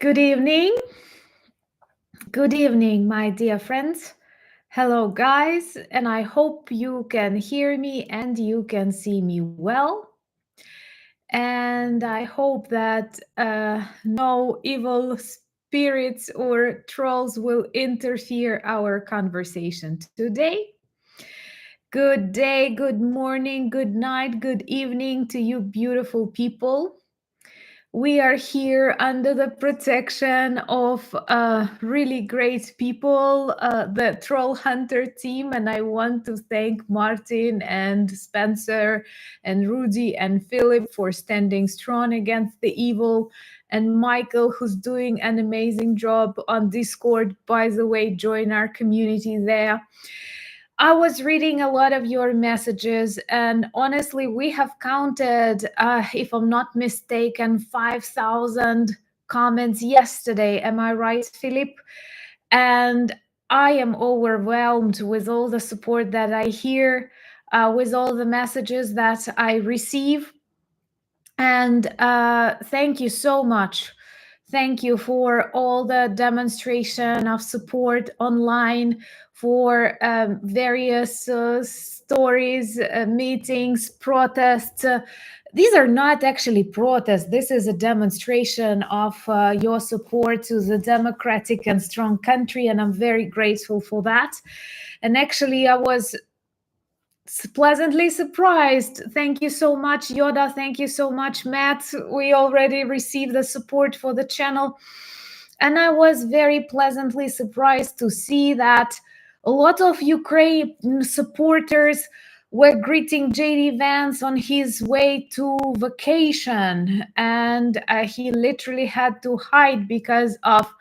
Good evening. Good evening, my dear friends. Hello, guys, and I hope you can hear me and you can see me well. And I hope that no evil spirits or trolls will interfere our conversation today. Good day, good morning, good night, good evening to you beautiful people. We are here under the protection of really great people, the Troll Hunter team, and I want to thank Martin and Spencer and Rudy and Philip for standing strong against the evil, and Michael, who's doing an amazing job on Discord. By the way, join our community there. I was reading a lot of your messages, and honestly, we have counted, if I'm not mistaken, 5,000 comments yesterday. Am I right, Philip? And I am overwhelmed with all the support that I hear, with all the messages that I receive. And thank you so much. Thank you for all the demonstration of support online, for various stories, meetings, protests. These are not actually protests. This is a demonstration of your support to the democratic and strong country, and I'm very grateful for that. And actually, I was pleasantly surprised. Thank you so much, Yoda. Thank you so much, Matt. We already received the support for the channel. And I was very pleasantly surprised to see that a lot of Ukraine supporters were greeting JD Vance on his way to vacation. And he literally had to hide because of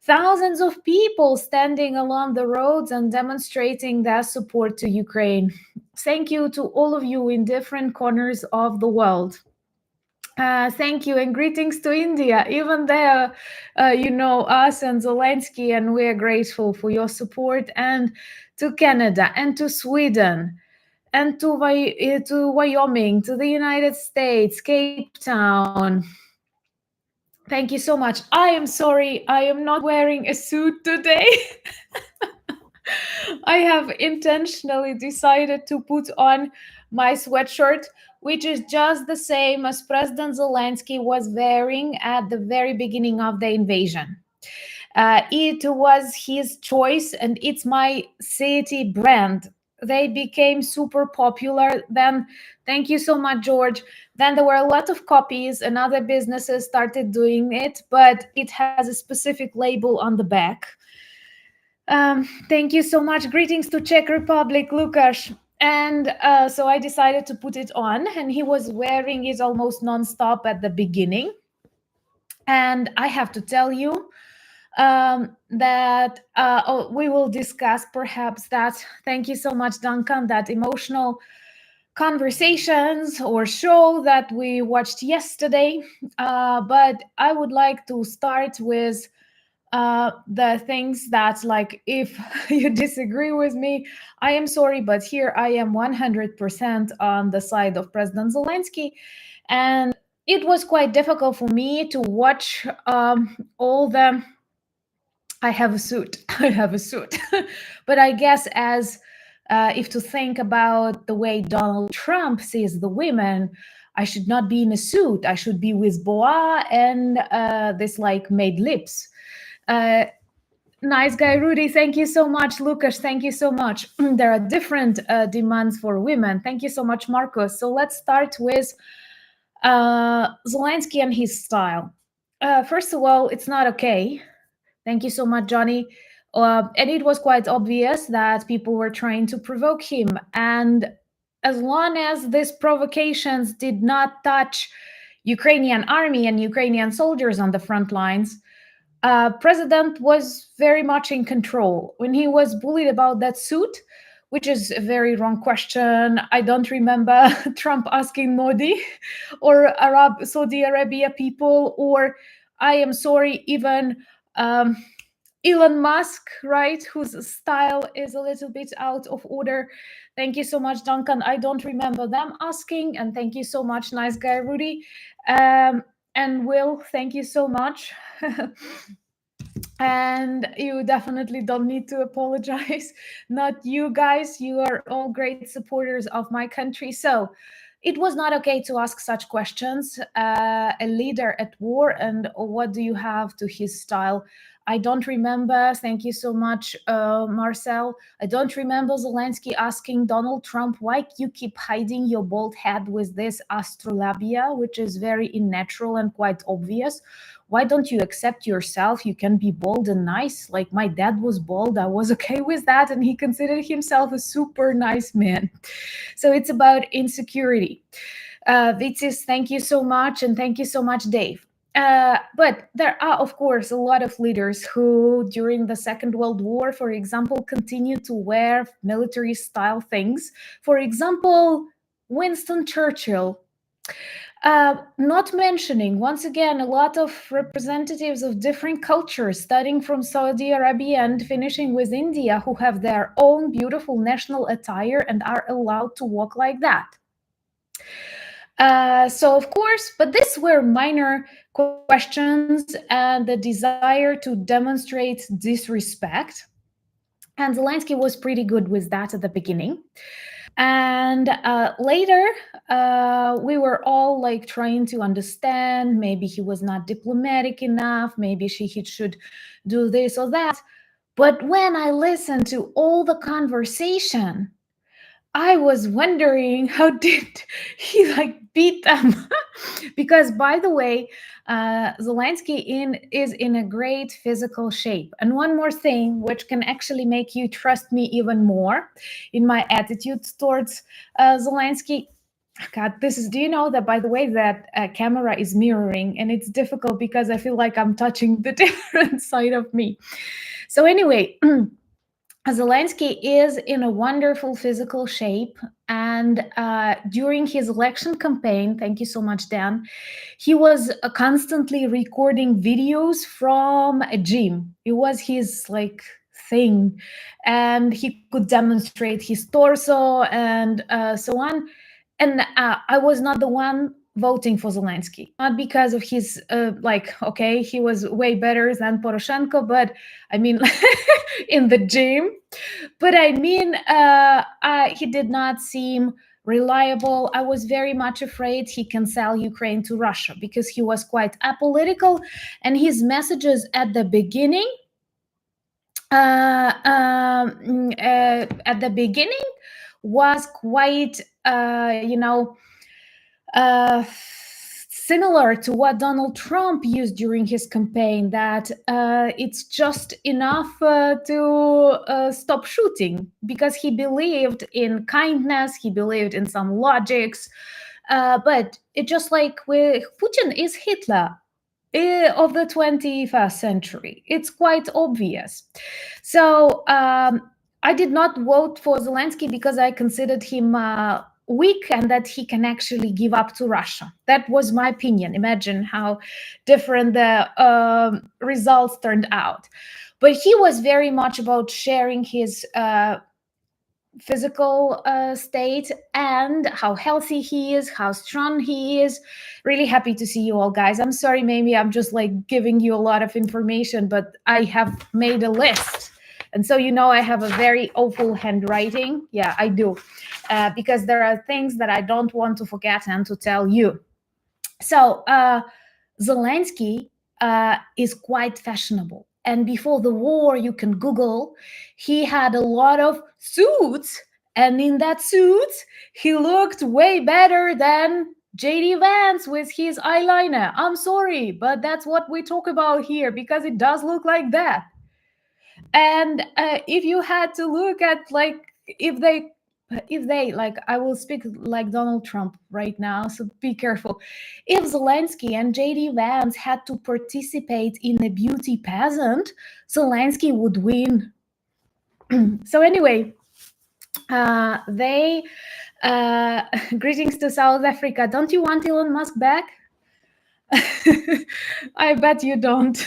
thousands of people standing along the roads and demonstrating their support to Ukraine. Thank you to all of you in different corners of the world. Thank you and greetings to India. Even there, you know us and Zelenskyy, and we're grateful for your support, and to Canada and to Sweden and to Wyoming, to the United States, Cape Town. Thank you so much. I am sorry, I am not wearing a suit today. I have intentionally decided to put on my sweatshirt, which is just the same as President Zelenskyy was wearing at the very beginning of the invasion. It was his choice, and it's my city brand. They became super popular. Then, thank you so much, George. Then there were a lot of copies, and other businesses started doing it, but it has a specific label on the back. Thank you so much. Greetings to Czech Republic, Lukasz. And so I decided to put it on, and he was wearing it almost nonstop at the beginning. And I have to tell you that we will discuss perhaps that. Thank you so much, Duncan, that emotional conversations or show that we watched yesterday. But I would like to start with the things that, like, if you disagree with me, I am sorry, but here I am 100% on the side of President Zelenskyy. And it was quite difficult for me to watch all the... I have a suit. I have a suit. But I guess as if to think about the way Donald Trump sees the women, I should not be in a suit. I should be with boa and this like made lips. Nice guy, Rudy. Thank you so much. Lucas, thank you so much. There are different demands for women. Thank you so much, Marcos. So let's start with Zelenskyy and his style. First of all, it's not okay. Thank you so much, Johnny. And it was quite obvious that people were trying to provoke him. And as long as these provocations did not touch Ukrainian army and Ukrainian soldiers on the front lines, President was very much in control. When he was bullied about that suit, which is a very wrong question, I don't remember Trump asking Modi or Saudi Arabia people, or I am sorry, even Elon Musk, right, whose style is a little bit out of order. Thank you so much, Duncan. I don't remember them asking, and thank you so much, nice guy, Rudy. And Will, thank you so much. And you definitely don't need to apologize. Not you guys, you are all great supporters of my country. So it was not okay to ask such questions. A leader at war, and what do you have to his style? I don't remember. Thank you so much, Marcel. I don't remember Zelensky asking Donald Trump, why you keep hiding your bald head with this astrolabia, which is very unnatural and quite obvious. Why don't you accept yourself? You can be bold and nice. Like my dad was bold. I was okay with that. And he considered himself a super nice man. So it's about insecurity. Vitis, thank you so much. And thank you so much, Dave. But there are, of course, a lot of leaders who, during the Second World War, for example, continued to wear military style things. For example, Winston Churchill. Not mentioning, once again, a lot of representatives of different cultures, starting from Saudi Arabia and finishing with India, who have their own beautiful national attire and are allowed to walk like that. So, of course, but these were minor questions and the desire to demonstrate disrespect. And Zelensky was pretty good with that at the beginning. And later, we were all like trying to understand, maybe he was not diplomatic enough, maybe he should do this or that. But when I listened to all the conversation, I was wondering, how did he like beat them? Because, by the way, Zelensky is in a great physical shape. And one more thing, which can actually make you trust me even more in my attitude towards Zelensky. God, do you know that, by the way, that camera is mirroring, and it's difficult because I feel like I'm touching the different side of me. So anyway, Zelensky is in a wonderful physical shape, and during his election campaign, thank you so much, Dan, he was constantly recording videos from a gym. It was his like thing, and he could demonstrate his torso and so on. And I was not the one voting for Zelensky, not because of his okay, he was way better than Poroshenko, but I mean, in the gym. But I mean, he did not seem reliable. I was very much afraid he can sell Ukraine to Russia because he was quite apolitical, and his messages at the beginning, was quite, similar to what Donald Trump used during his campaign, that it's just enough to stop shooting, because he believed in kindness, he believed in some logics, but it just like Putin is Hitler of the 21st century. It's quite obvious. So I did not vote for Zelensky because I considered him weak and that he can actually give up to Russia. That was my opinion. Imagine how different the results turned out. But he was very much about sharing his physical state and how healthy he is, how strong he is. Really happy to see you all, guys. I'm sorry, maybe I'm just like giving you a lot of information, but I have made a list. And so, I have a very awful handwriting. Yeah, I do. Because there are things that I don't want to forget and to tell you. So Zelensky is quite fashionable. And before the war, you can Google, he had a lot of suits. And in that suit, he looked way better than JD Vance with his eyeliner. I'm sorry, but that's what we talk about here, because it does look like that. And if you had to look at, like, if they like, I will speak like Donald Trump right now, so be careful. If Zelensky and JD Vance had to participate in a beauty pageant, Zelensky would win. So anyway, greetings to South Africa. Don't you want Elon Musk back? I bet you don't.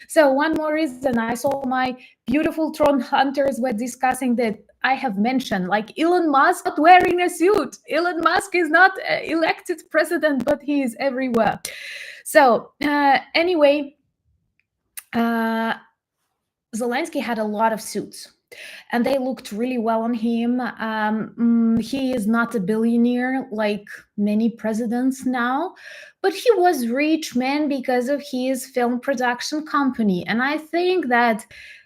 So one more reason, I saw my beautiful Tron hunters were discussing that I have mentioned, like, Elon Musk not wearing a suit. Elon Musk is not elected president, but he is everywhere. So anyway, Zelensky had a lot of suits, and they looked really well on him. He is not a billionaire like many presidents now, but he was rich man because of his film production company. And I think that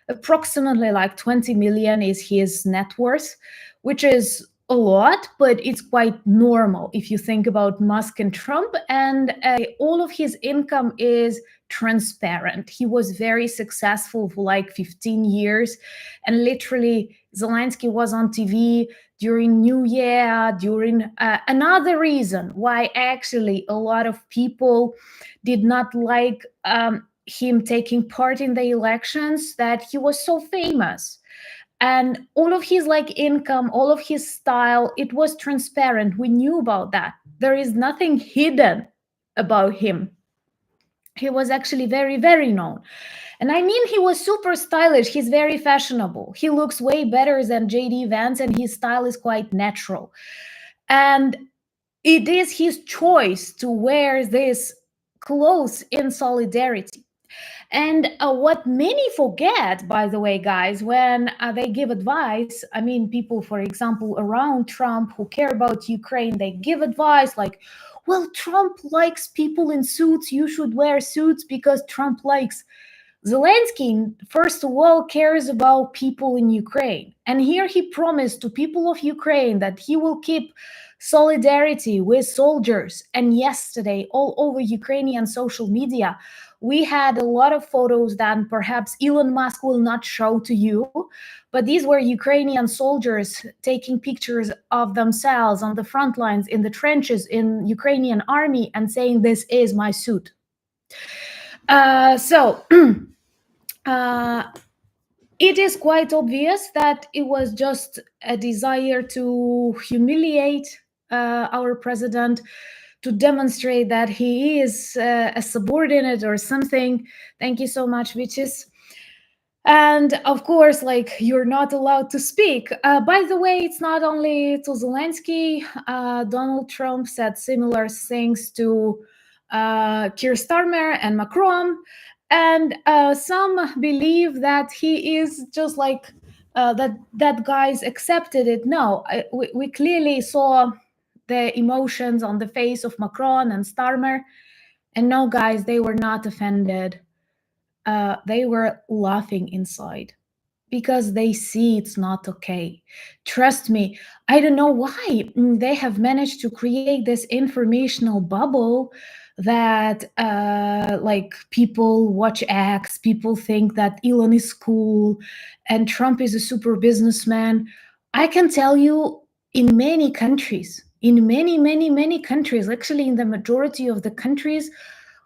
approximately like 20 million is his net worth, which is a lot, but it's quite normal if you think about Musk and Trump. And all of his income is transparent. He was very successful for like 15 years, and literally Zelensky was on TV during New Year, during another reason why actually a lot of people did not like him taking part in the elections, that he was so famous. And all of his like income, all of his style, it was transparent. We knew about that. There is nothing hidden about him. He was actually very, very known. And I mean, he was super stylish. He's very fashionable. He looks way better than JD Vance, and his style is quite natural. And it is his choice to wear this clothes in solidarity. And what many forget, by the way, guys, when they give advice, I mean, people, for example, around Trump who care about Ukraine, they give advice like, well, Trump likes people in suits. You should wear suits because Trump likes. Zelensky, first of all, cares about people in Ukraine. And here he promised to people of Ukraine that he will keep solidarity with soldiers. And yesterday, all over Ukrainian social media, we had a lot of photos that perhaps Elon Musk will not show to you, but these were Ukrainian soldiers taking pictures of themselves on the front lines, in the trenches, in Ukrainian army, and saying, "This is my suit." It is quite obvious that it was just a desire to humiliate our president, to demonstrate that he is a subordinate or something. Thank you so much, bitches. And of course, like, you're not allowed to speak. By the way, it's not only to Zelensky. Donald Trump said similar things to Keir Starmer and Macron. And some believe that he is just like that guys accepted it. No, we clearly saw the emotions on the face of Macron and Starmer. And no, guys, they were not offended. They were laughing inside because they see it's not okay. Trust me, I don't know why they have managed to create this informational bubble that like people watch X, people think that Elon is cool and Trump is a super businessman. I can tell you, in many countries, in many countries, actually in the majority of the countries,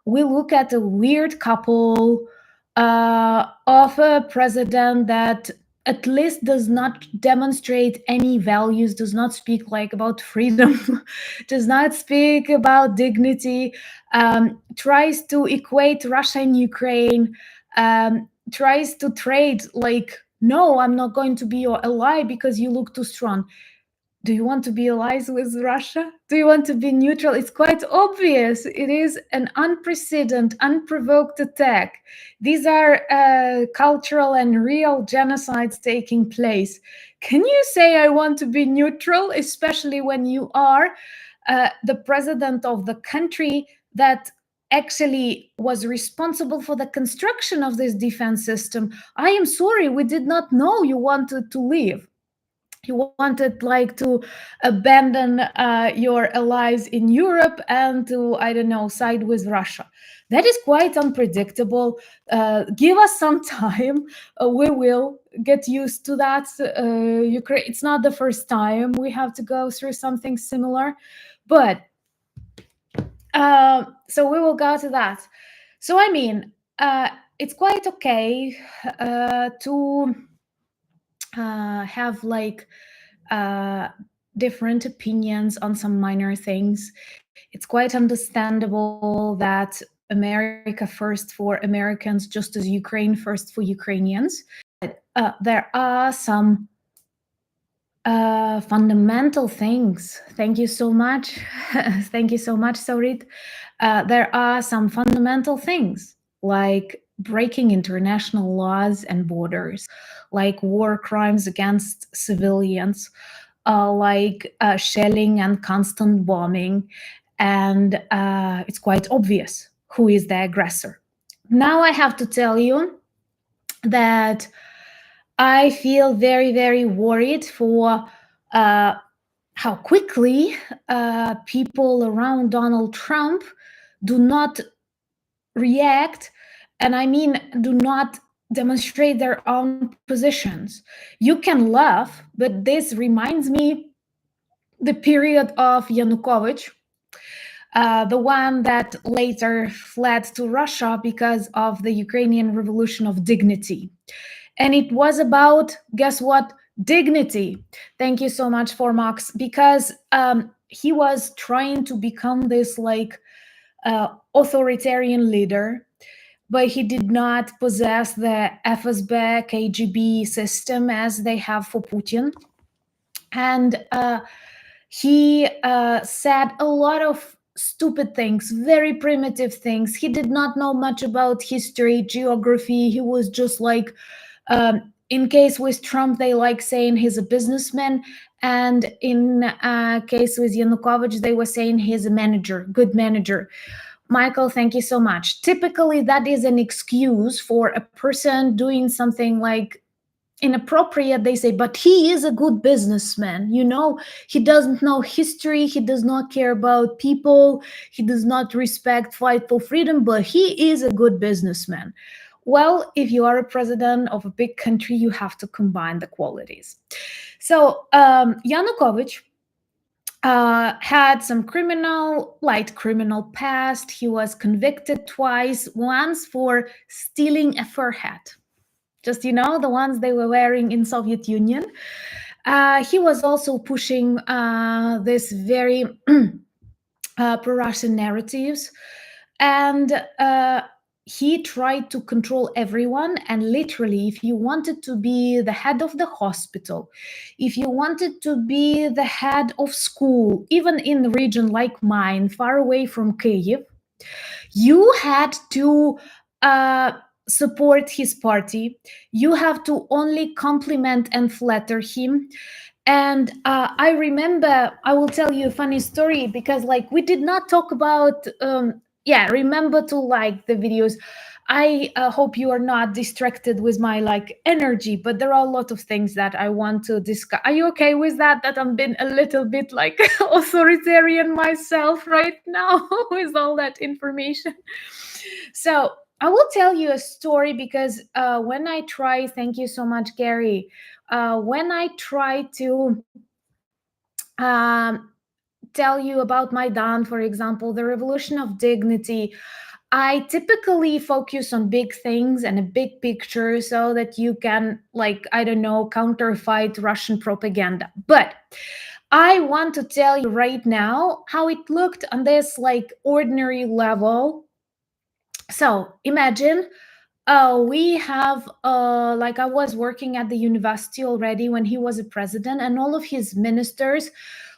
we look at a weird couple of a president that at least does not demonstrate any values, does not speak like about freedom, does not speak about dignity, tries to equate Russia and Ukraine, tries to trade like, no, I'm not going to be your ally because you look too strong. Do you want to be allies with Russia? Do you want to be neutral? It's quite obvious. It is an unprecedented, unprovoked attack. These are cultural and real genocides taking place. Can you say I want to be neutral, especially when you are the president of the country that actually was responsible for the construction of this defense system? I am sorry, we did not know you wanted to leave. You wanted like to abandon your allies in Europe and to, I don't know, side with Russia. That is quite unpredictable. Give us some time. We will get used to that. Ukraine, it's not the first time we have to go through something similar, but so we will go to that. So I mean, it's quite okay to have like different opinions on some minor things. It's quite understandable that America first for Americans, just as Ukraine first for Ukrainians. But there are some fundamental things. Thank you so much. Thank you so much, Saurit. There are some fundamental things like breaking international laws and borders, like war crimes against civilians, like shelling and constant bombing. And it's quite obvious who is the aggressor. Now I have to tell you that I feel very, very worried for how quickly people around Donald Trump do not react, and I mean, do not demonstrate their own positions. You can laugh, but this reminds me the period of Yanukovych, the one that later fled to Russia because of the Ukrainian Revolution of Dignity. And it was about, guess what? Dignity. Thank you so much for Max, because he was trying to become this like authoritarian leader, but he did not possess the FSB KGB system as they have for Putin. And he said a lot of stupid things, very primitive things. He did not know much about history, geography. He was just like, in case with Trump, they like saying he's a businessman. And in case with Yanukovych, they were saying he's a manager, good manager. Michael, thank you so much. Typically, that is an excuse for a person doing something like inappropriate. They say, but he is a good businessman. You know, he doesn't know history. He does not care about people. He does not respect fight for freedom, but he is a good businessman. Well, if you are a president of a big country, you have to combine the qualities. So Yanukovych had some light criminal past. He was convicted twice, once for stealing a fur hat. Just, you know, the ones they were wearing in Soviet Union. He was also pushing this very pro-Russian narratives. And he tried to control everyone. And literally, if you wanted to be the head of the hospital, if you wanted to be the head of school, even in a region like mine, far away from Kyiv, you had to support his party. You have to only compliment and flatter him. And I remember, I will tell you a funny story, because like we did not talk about remember to like the videos. I hope you are not distracted with my like energy, but there are a lot of things that I want to discuss. Are you okay with that I'm been a little bit like authoritarian myself right now with all that information? So I will tell you a story, because when I try, thank you so much, Gary, when I try to tell you about Maidan, for example, the Revolution of Dignity, I typically focus on big things and a big picture so that you can, like, I don't know, counterfight Russian propaganda. But I want to tell you right now how it looked on this like ordinary level. So imagine we have like I was working at the university already when he was a president, and all of his ministers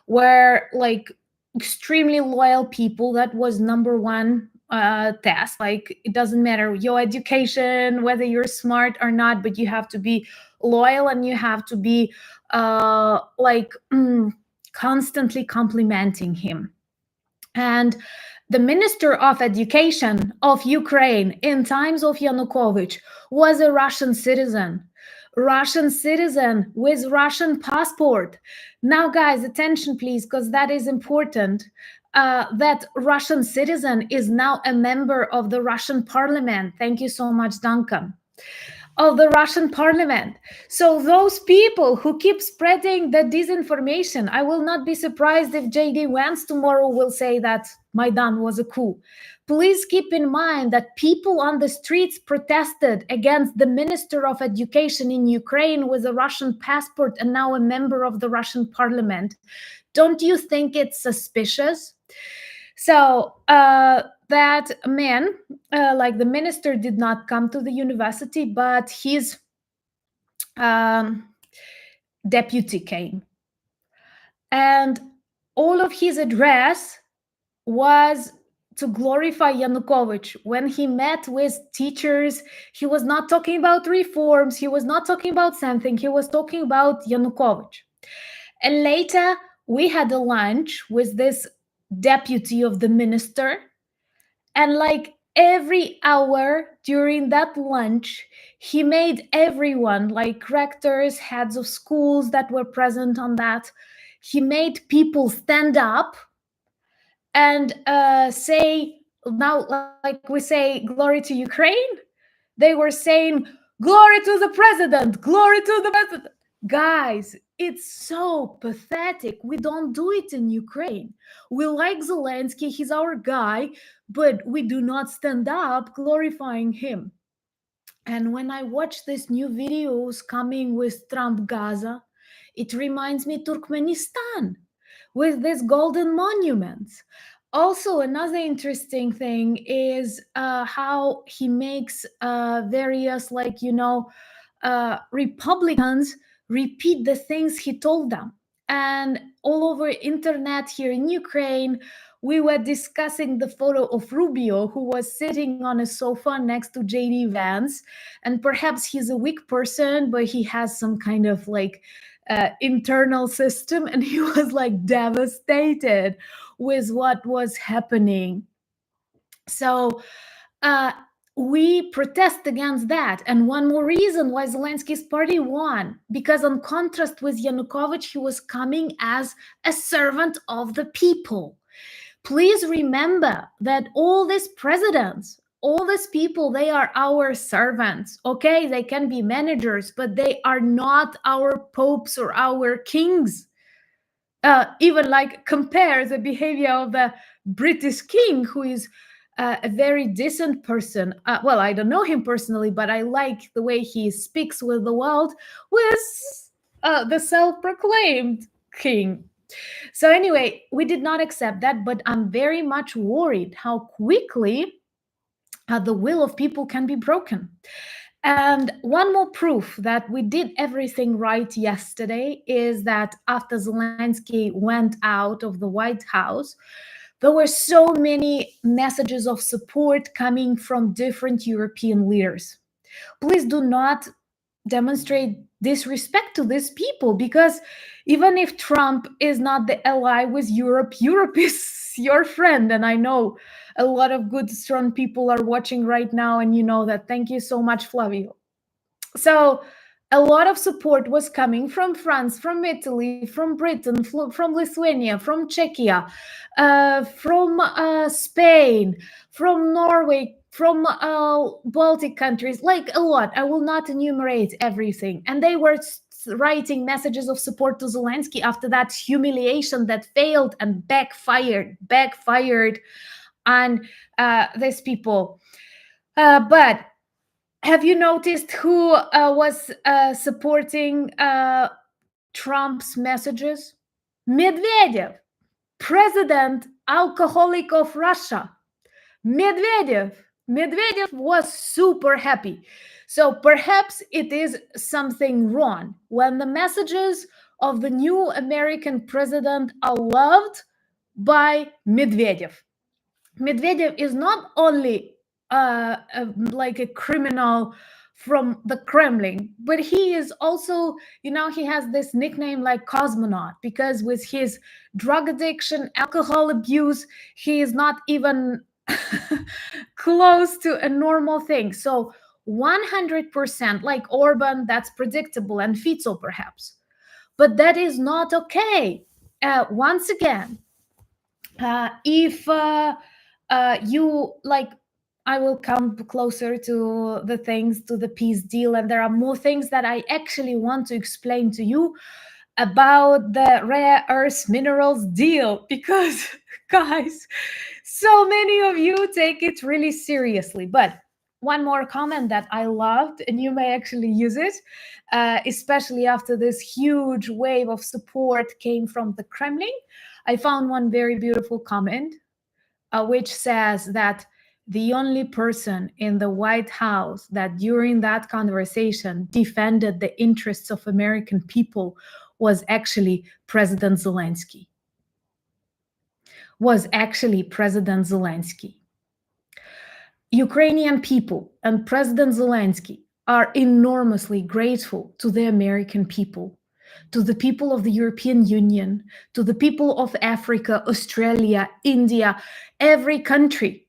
were like extremely loyal people. That was number one task. Like, it doesn't matter your education, whether you're smart or not, but you have to be loyal, and you have to be constantly complimenting him. And the Minister of Education of Ukraine in times of Yanukovych was a Russian citizen with Russian passport. Now, guys, attention, please, because that is important. That Russian citizen is now a member of the Russian parliament. Thank you so much, Duncan. Of the Russian parliament. So those people who keep spreading the disinformation, I will not be surprised if JD Vance tomorrow will say that Maidan was a coup. Please keep in mind that people on the streets protested against the Minister of Education in Ukraine with a Russian passport and now a member of the Russian parliament. Don't you think it's suspicious? So that man, like the minister, did not come to the university, but his deputy came. And all of his address was to glorify Yanukovych. When he met with teachers, he was not talking about reforms, he was not talking about something, he was talking about Yanukovych. And later, we had a lunch with this deputy of the minister, and like every hour during that lunch, he made everyone, like rectors, heads of schools that were present on that, he made people stand up and say, now, like we say, glory to Ukraine. They were saying, glory to the president, glory to the president. Guys, it's so pathetic. We don't do it in Ukraine. We like Zelensky, he's our guy, but we do not stand up glorifying him. And when I watch these new videos coming with Trump Gaza, it reminds me Turkmenistan with these golden monuments. Also, another interesting thing is how he makes various, like, Republicans repeat the things he told them. And all over internet here in Ukraine, we were discussing the photo of Rubio, who was sitting on a sofa next to JD Vance. And perhaps he's a weak person, but he has some kind of like internal system. And he was like devastated with what was happening. So we protest against that. And one more reason why Zelensky's party won, because in contrast with Yanukovych, he was coming as a servant of the people. Please remember that all these presidents, all these people, they are our servants. Okay, they can be managers, but they are not our popes or our kings. Even like compare the behavior of the British king, who is a very decent person. Well, I don't know him personally, but I like the way he speaks with the world, with the self-proclaimed king. So anyway, we did not accept that, but I'm very much worried how quickly the will of people can be broken. And one more proof that we did everything right yesterday is that after Zelensky went out of the White House, there were so many messages of support coming from different European leaders. Please do not demonstrate disrespect to these people, because even if Trump is not the ally with Europe, Europe is your friend. And I know a lot of good, strong people are watching right now, and you know that. Thank you so much, Flavio. So a lot of support was coming from France, from Italy, from Britain, from Lithuania, from Czechia, from Spain, from Norway, from Baltic countries, like a lot. I will not enumerate everything. And they were writing messages of support to Zelensky after that humiliation that failed and backfired on these people. But have you noticed who was supporting Trump's messages? Medvedev, president alcoholic of Russia. Medvedev was super happy. So perhaps it is something wrong when the messages of the new American president are loved by Medvedev. Medvedev is not only like a criminal from the Kremlin, but he is also, he has this nickname like cosmonaut, because with his drug addiction, alcohol abuse, he is not even close to a normal thing. So 100%, like Orban, that's predictable, and Fico perhaps, but that is not okay. Once again, if you like, I will come closer to the things, to the peace deal, and there are more things that I actually want to explain to you about the rare earth minerals deal, because guys, so many of you take it really seriously. But one more comment that I loved, and you may actually use it, especially after this huge wave of support came from the Kremlin. I found one very beautiful comment, which says that the only person in the White House that during that conversation defended the interests of American people was actually President Zelenskyy. Ukrainian people and President Zelenskyy are enormously grateful to the American people, to the people of the European Union, to the people of Africa, Australia, India, every country.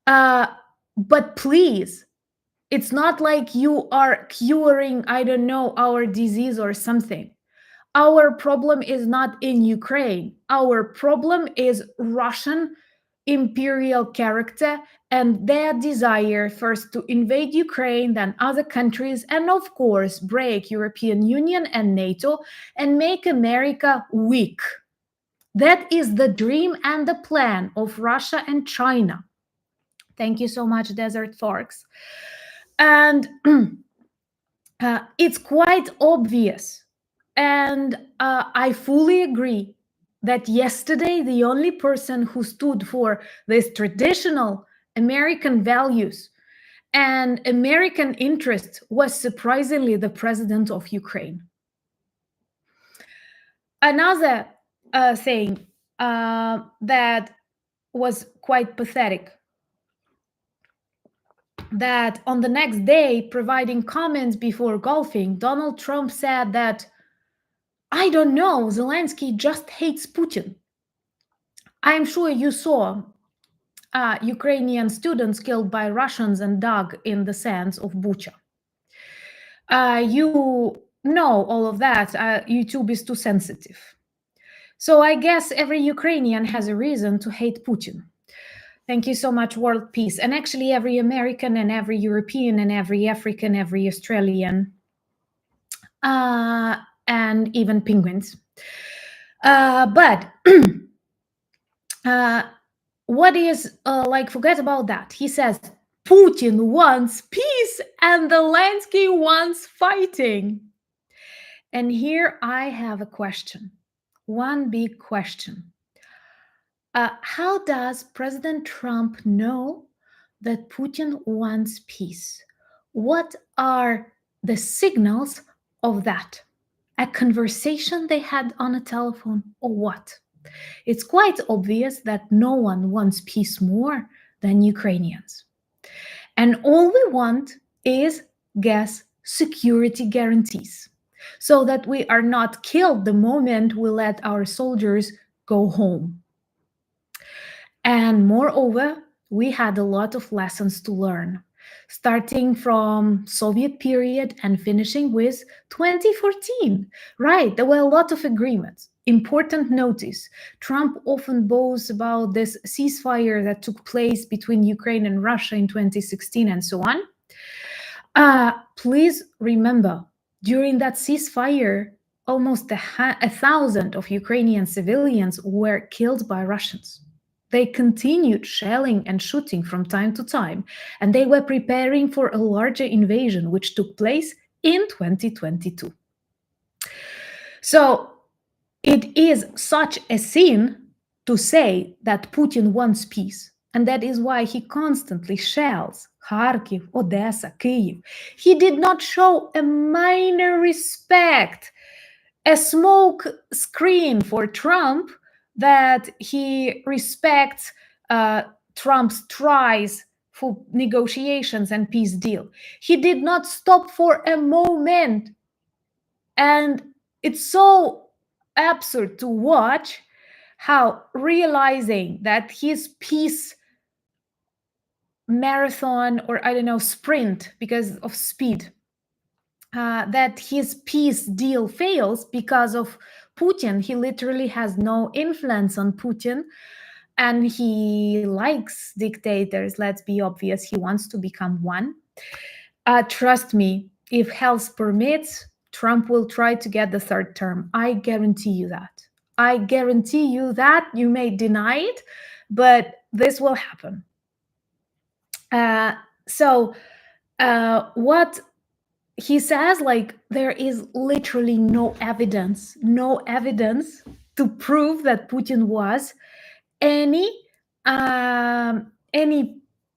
But please, it's not like you are curing, I don't know, our disease or something. Our problem is not in Ukraine. Our problem is Russian imperial character and their desire first to invade Ukraine, then other countries, and of course break European Union and NATO and make America weak. That is the dream and the plan of Russia and China. Thank you so much, Desert Forks. And it's quite obvious. And I fully agree that yesterday the only person who stood for these traditional American values and American interests was surprisingly the president of Ukraine. Another thing that was quite pathetic, that on the next day, providing comments before golfing, Donald Trump said that, I don't know, Zelenskyy just hates Putin. I'm sure you saw Ukrainian students killed by Russians and dug in the sands of Bucha. You know all of that. YouTube is too sensitive. So I guess every Ukrainian has a reason to hate Putin. Thank you so much, World Peace. And actually every American and every European and every African, every Australian, and even penguins. But what is forget about that. He says Putin wants peace and Zelenskyy wants fighting. And here I have a question, one big question. How does President Trump know that Putin wants peace? What are the signals of that? A conversation they had on a telephone or what? It's quite obvious that no one wants peace more than Ukrainians. And all we want is, guess, security guarantees, so that we are not killed the moment we let our soldiers go home. And moreover, we had a lot of lessons to learn, starting from Soviet period and finishing with 2014. Right, there were a lot of agreements. Important notice, Trump often boasts about this ceasefire that took place between Ukraine and Russia in 2016 and so on. Please remember, during that ceasefire, almost 1,000 of Ukrainian civilians were killed by Russians. They continued shelling and shooting from time to time, and they were preparing for a larger invasion, which took place in 2022. So it is such a sin to say that Putin wants peace, and that is why he constantly shells Kharkiv, Odessa, Kyiv. He did not show a minor respect, a smoke screen for Trump, that he respects Trump's tries for negotiations and peace deal. He did not stop for a moment. And it's so absurd to watch how, realizing that his peace marathon, or I don't know, sprint because of speed, that his peace deal fails because of Putin. He literally has no influence on Putin, and he likes dictators. Let's be obvious, he wants to become one. Trust me, if health permits, Trump will try to get the third term. I guarantee you that. I guarantee you that. You may deny it, but this will happen. What he says, there is literally no evidence to prove that Putin was any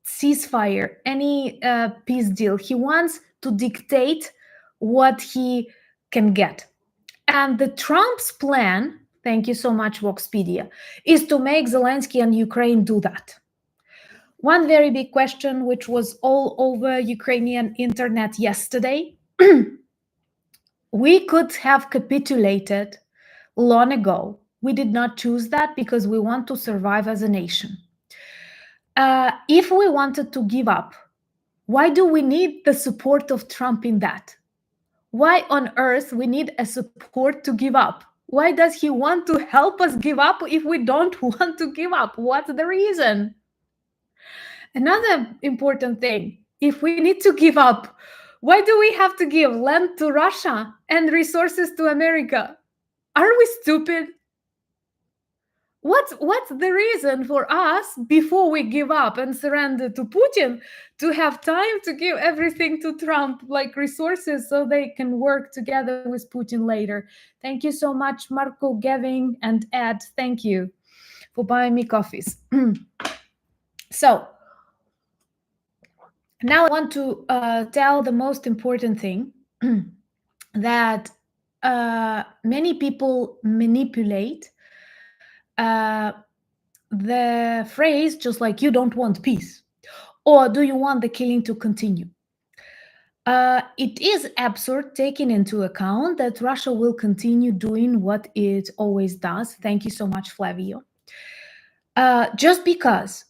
ceasefire, any peace deal. He wants to dictate what he can get. And the Trump's plan, thank you so much, Voxpedia, is to make Zelensky and Ukraine do that. One very big question, which was all over Ukrainian internet yesterday, we could have capitulated long ago. We did not choose that because we want to survive as a nation. If we wanted to give up, why do we need the support of Trump in that? Why on earth we need a support to give up? Why does he want to help us give up if we don't want to give up? What's the reason? Another important thing, if we need to give up, why do we have to give land to Russia and resources to America? Are we stupid? What's the reason for us, before we give up and surrender to Putin, to have time to give everything to Trump, like resources, so they can work together with Putin later? Thank you so much, Marco, Gavin, and Ed. Thank you for buying me coffees. So now I want to tell the most important thing that many people manipulate the phrase, just like, you don't want peace, or do you want the killing to continue? It is absurd, taking into account that Russia will continue doing what it always does. Thank you so much, Flavio. Just because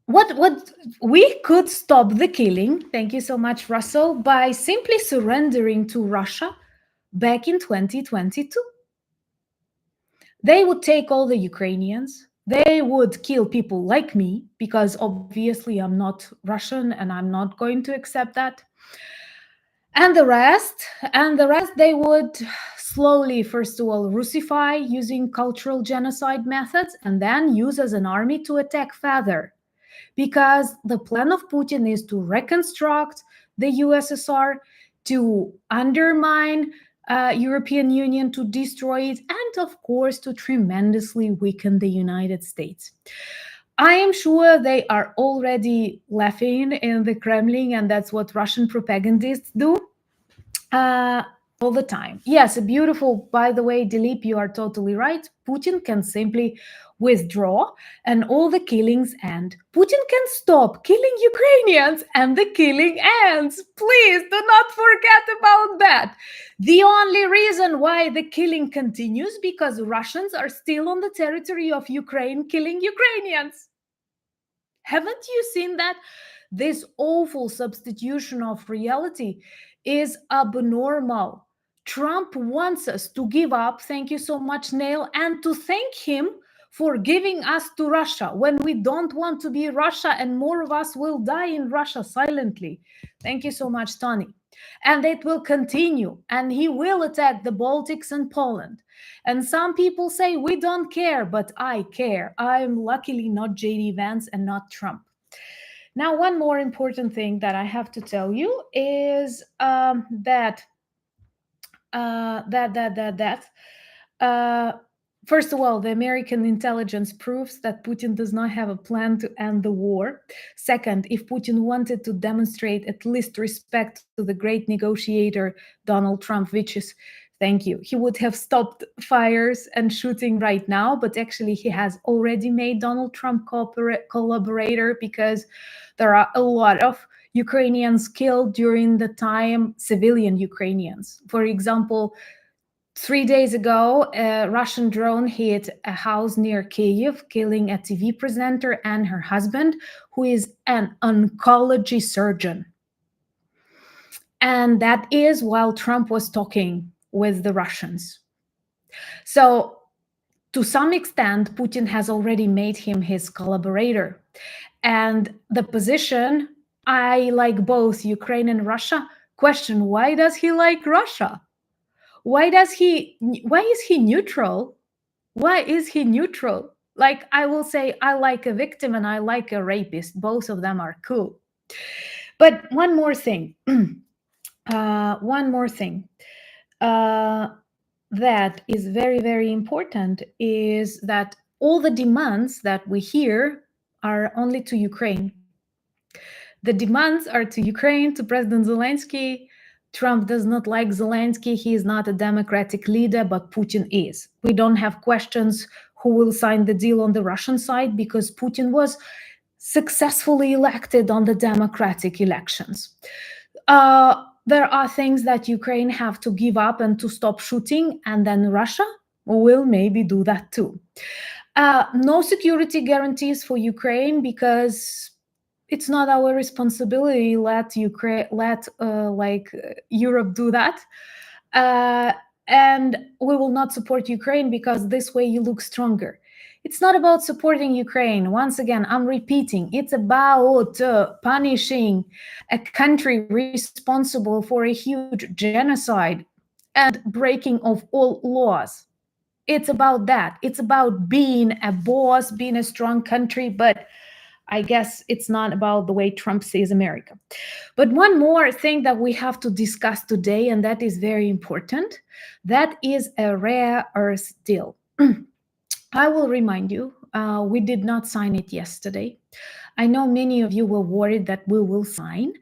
what we could stop the killing, thank you so much, Russell, by simply surrendering to Russia back in 2022. They would take all the Ukrainians. They would kill people like me, because obviously I'm not Russian and I'm not going to accept that. And the rest, they would slowly, first of all, Russify using cultural genocide methods, and then use as an army to attack further. Because the plan of Putin is to reconstruct the USSR, to undermine European Union, to destroy it, and of course to tremendously weaken the United States. I am sure they are already laughing in the Kremlin, and that's what Russian propagandists do all the time. Yes, a beautiful, by the way, Dilip, you are totally right. Putin can simply withdraw and all the killings end. Putin can stop killing Ukrainians and the killing ends. Please do not forget about that. The only reason why the killing continues, because Russians are still on the territory of Ukraine killing Ukrainians. Haven't you seen that? This awful substitution of reality is abnormal. Trump wants us to give up, thank you so much, Neil, and to thank him for giving us to Russia when we don't want to be Russia, and more of us will die in Russia silently. Thank you so much, Tony. And it will continue, and he will attack the Baltics and Poland. And some people say, we don't care, but I care. I'm luckily not JD Vance and not Trump. Now, one more important thing that I have to tell you is first of all, the American intelligence proves that Putin does not have a plan to end the war. Second, if Putin wanted to demonstrate at least respect to the great negotiator Donald Trump, which is, thank you, he would have stopped fires and shooting right now, but actually he has already made Donald Trump collaborator, because there are a lot of Ukrainians killed during the time, civilian Ukrainians. For example, 3 days ago, a Russian drone hit a house near Kyiv, killing a TV presenter and her husband, who is an oncology surgeon. And that is while Trump was talking with the Russians. So, to some extent, Putin has already made him his collaborator. And the position, I like both Ukraine and Russia, question, why does he like Russia? Why is he neutral? Why is he neutral? Like, I will say, I like a victim and I like a rapist. Both of them are cool. But one more thing. That is very, very important is that all the demands that we hear are only to Ukraine. The demands are to Ukraine, to President Zelensky, Trump does not like Zelensky. He is not a democratic leader, but Putin is. We don't have questions who will sign the deal on the Russian side because Putin was successfully elected on the democratic elections. There are things that Ukraine have to give up and to stop shooting, and then Russia will maybe do that too. No security guarantees for Ukraine because it's not our responsibility. Let Europe do that, and we will not support Ukraine because this way you look stronger. It's not about supporting Ukraine. Once again, I'm repeating, it's about punishing a country responsible for a huge genocide and breaking of all laws. It's about that. It's about being a boss, being a strong country, but I guess it's not about the way Trump sees America. But one more thing that we have to discuss today, and that is very important, that is a rare earth deal. I will remind you, we did not sign it yesterday. I know many of you were worried that we will sign,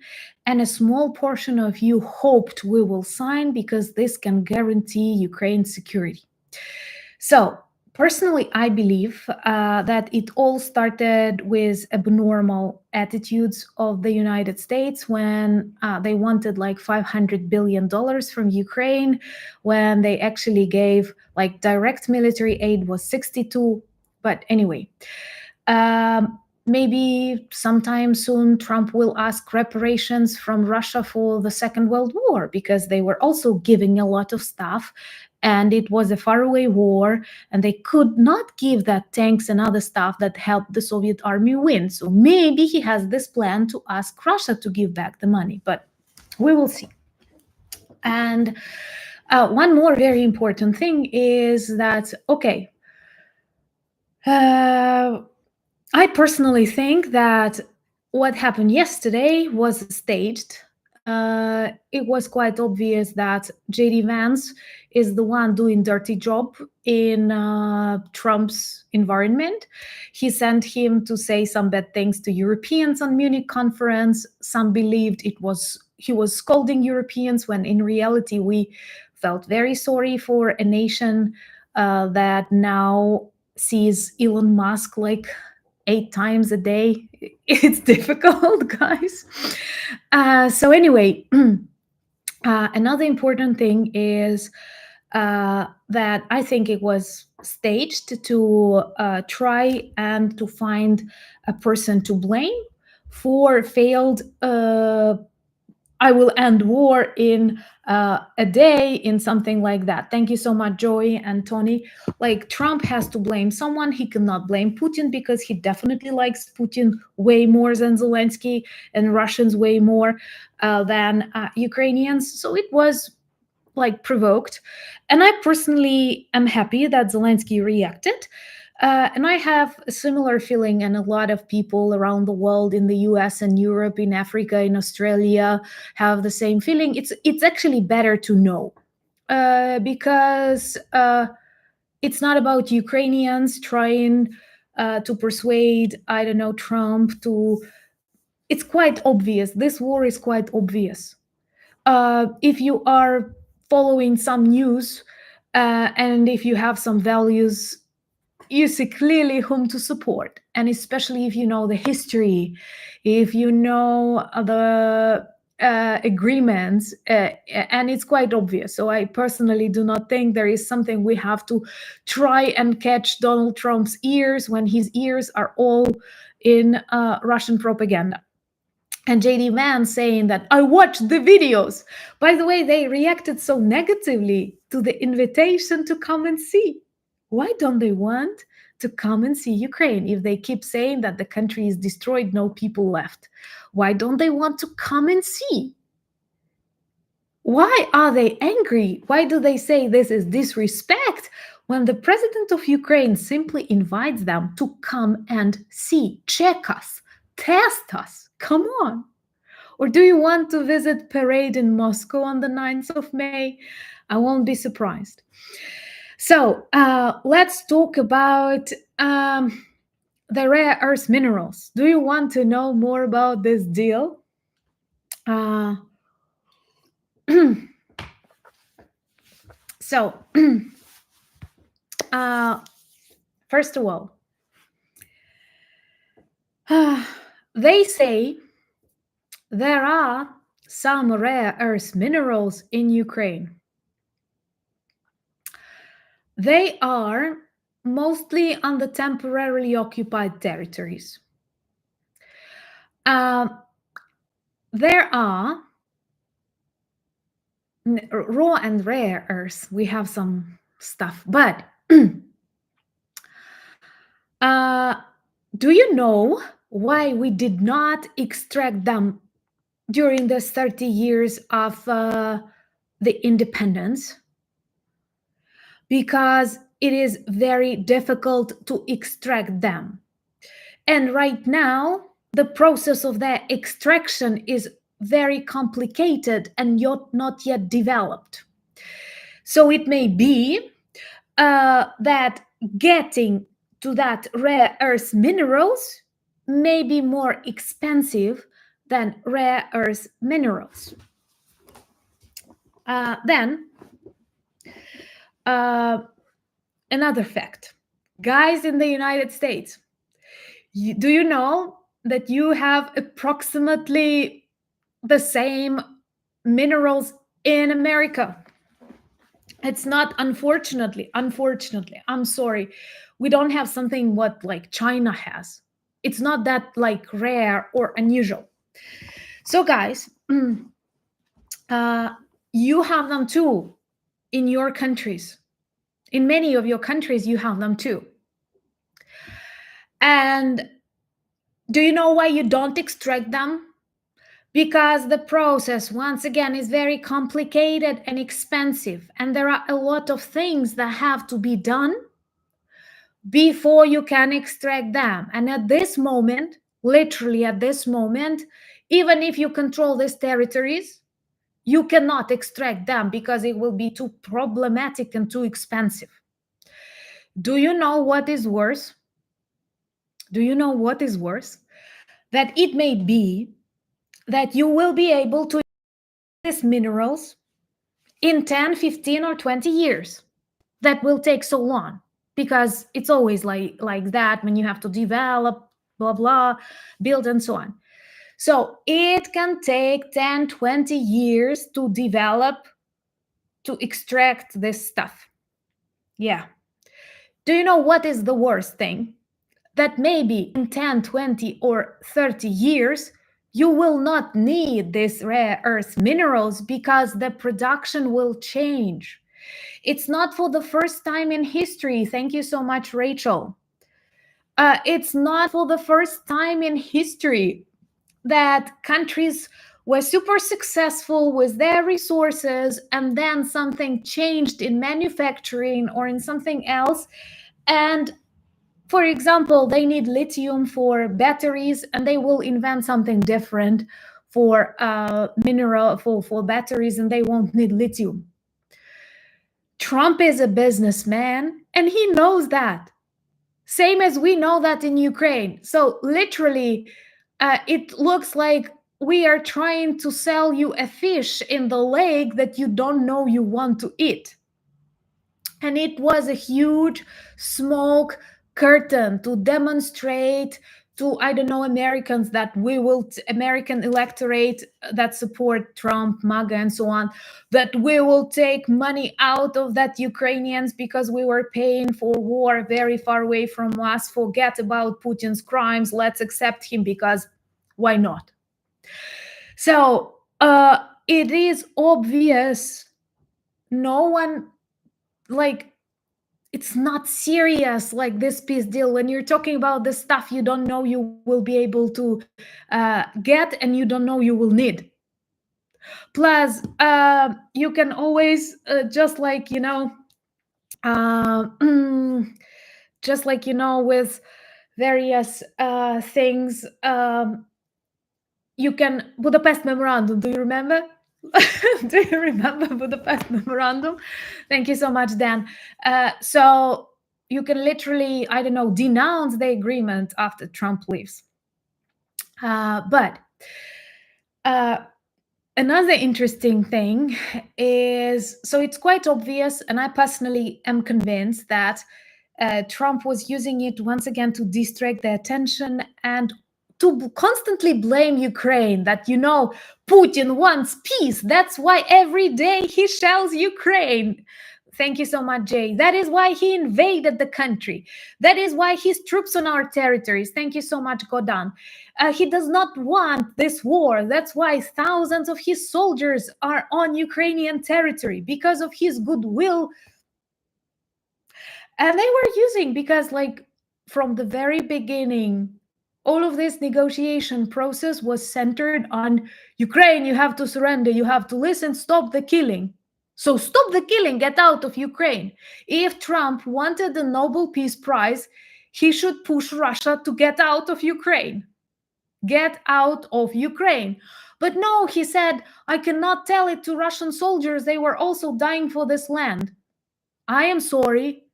and a small portion of you hoped we will sign because this can guarantee Ukraine's security. So, personally, I believe that it all started with abnormal attitudes of the United States when they wanted like $500 billion from Ukraine, when they actually gave like direct military aid was 62. But anyway, maybe sometime soon Trump will ask reparations from Russia for the Second World War because they were also giving a lot of stuff. And it was a faraway war, and they could not give that tanks and other stuff that helped the Soviet army win. So maybe he has this plan to ask Russia to give back the money, but we will see. And one more very important thing is that, okay, I personally think that what happened yesterday was staged. It was quite obvious that JD Vance is the one doing dirty job in Trump's environment. He sent him to say some bad things to Europeans on Munich conference. Some believed he was scolding Europeans when in reality we felt very sorry for a nation that now sees Elon Musk like 8 times a day. It's difficult, guys. So anyway, another important thing is that I think it was staged to try and to find a person to blame for failed I will end war in a day, in something like that. Thank you so much, Joey and Tony. Like, Trump has to blame someone. He cannot blame Putin because he definitely likes Putin way more than Zelensky, and Russians way more than Ukrainians. So it was like provoked. And I personally am happy that Zelensky reacted. And I have a similar feeling, and a lot of people around the world, in the US and Europe, in Africa, in Australia, have the same feeling. It's actually better to know because it's not about Ukrainians trying to persuade, I don't know, Trump to. It's quite obvious. This war is quite obvious. If you are following some news and if you have some values, you see clearly whom to support, and especially if you know the history, if you know the agreements, and it's quite obvious. So I personally do not think there is something we have to try and catch Donald Trump's ears when his ears are all in Russian propaganda. And JD Vance saying that I watched the videos. By the way, they reacted so negatively to the invitation to come and see. Why don't they want to come and see Ukraine if they keep saying that the country is destroyed, no people left? Why don't they want to come and see? Why are they angry? Why do they say this is disrespect when the president of Ukraine simply invites them to come and see, check us, test us? Come on. Or do you want to visit parade in Moscow on the 9th of May? I won't be surprised. So let's talk about the rare earth minerals. Do you want to know more about this deal? So, first of all, they say there are some rare earth minerals in Ukraine. They are mostly on the temporarily occupied territories. There are raw and rare earths. We have some stuff, but do you know why we did not extract them during the 30 years of the independence? Because it is very difficult to extract them. And right now, the process of their extraction is very complicated and not yet developed. So it may be that getting to that rare earth minerals may be more expensive than rare earth minerals. Then, another fact. Guys in the United States, do you know that you have approximately the same minerals in America? It's not, unfortunately, I'm sorry. We don't have something what like China has. It's not that like rare or unusual. So guys, you have them too in your countries. In many of your countries, you have them too. And do you know why you don't extract them? Because the process, once again, is very complicated and expensive. And there are a lot of things that have to be done before you can extract them. And at this moment, literally at this moment, even if you control these territories, you cannot extract them because it will be too problematic and too expensive. Do you know what is worse? Do you know what is worse? That it may be that you will be able to these minerals in 10, 15, or 20 years. That will take so long because it's always like that when you have to develop, blah, blah, build, and so on. So it can take 10, 20 years to develop, to extract this stuff. Yeah. Do you know what is the worst thing? That maybe in 10, 20, or 30 years, you will not need these rare earth minerals because the production will change. It's not for the first time in history. Thank you so much, Rachel. It's not for the first time in history that countries were super successful with their resources and then something changed in manufacturing or in something else. And for example, they need lithium for batteries and they will invent something different for mineral for batteries and they won't need lithium. Trump is a businessman and he knows that. Same as we know that in Ukraine. So literally, it looks like we are trying to sell you a fish in the lake that you don't know you want to eat. And it was a huge smoke curtain to demonstrate to, I don't know, Americans that we will, American electorate that support Trump, MAGA, and so on, that we will take money out of that Ukrainians because we were paying for war very far away from us. Forget about Putin's crimes. Let's accept him because why not? So it is obvious. No one, like, it's not serious like this peace deal. When you're talking about the stuff you don't know you will be able to get and you don't know you will need. Plus, you can always just like, just like, with various things, you can, Budapest Memorandum, do you remember? Do you remember Budapest Memorandum? Thank you so much, Dan. So you can literally, I don't know, denounce the agreement after Trump leaves. But Another interesting thing is, so it's quite obvious, and I personally am convinced that Trump was using it once again to distract the attention and to constantly blame Ukraine, that, Putin wants peace. That's why every day he shells Ukraine. Thank you so much, Jay. That is why he invaded the country. That is why his troops on our territories. Thank you so much, Godan. He does not want this war. That's why thousands of his soldiers are on Ukrainian territory, because of his goodwill. And they were using, because from the very beginning, all of this negotiation process was centered on Ukraine. You have to surrender. You have to listen. Stop the killing. So stop the killing. Get out of Ukraine. If Trump wanted the Nobel Peace Prize, he should push Russia to get out of Ukraine. Get out of Ukraine. But no, he said, I cannot tell it to Russian soldiers. They were also dying for this land. I am sorry.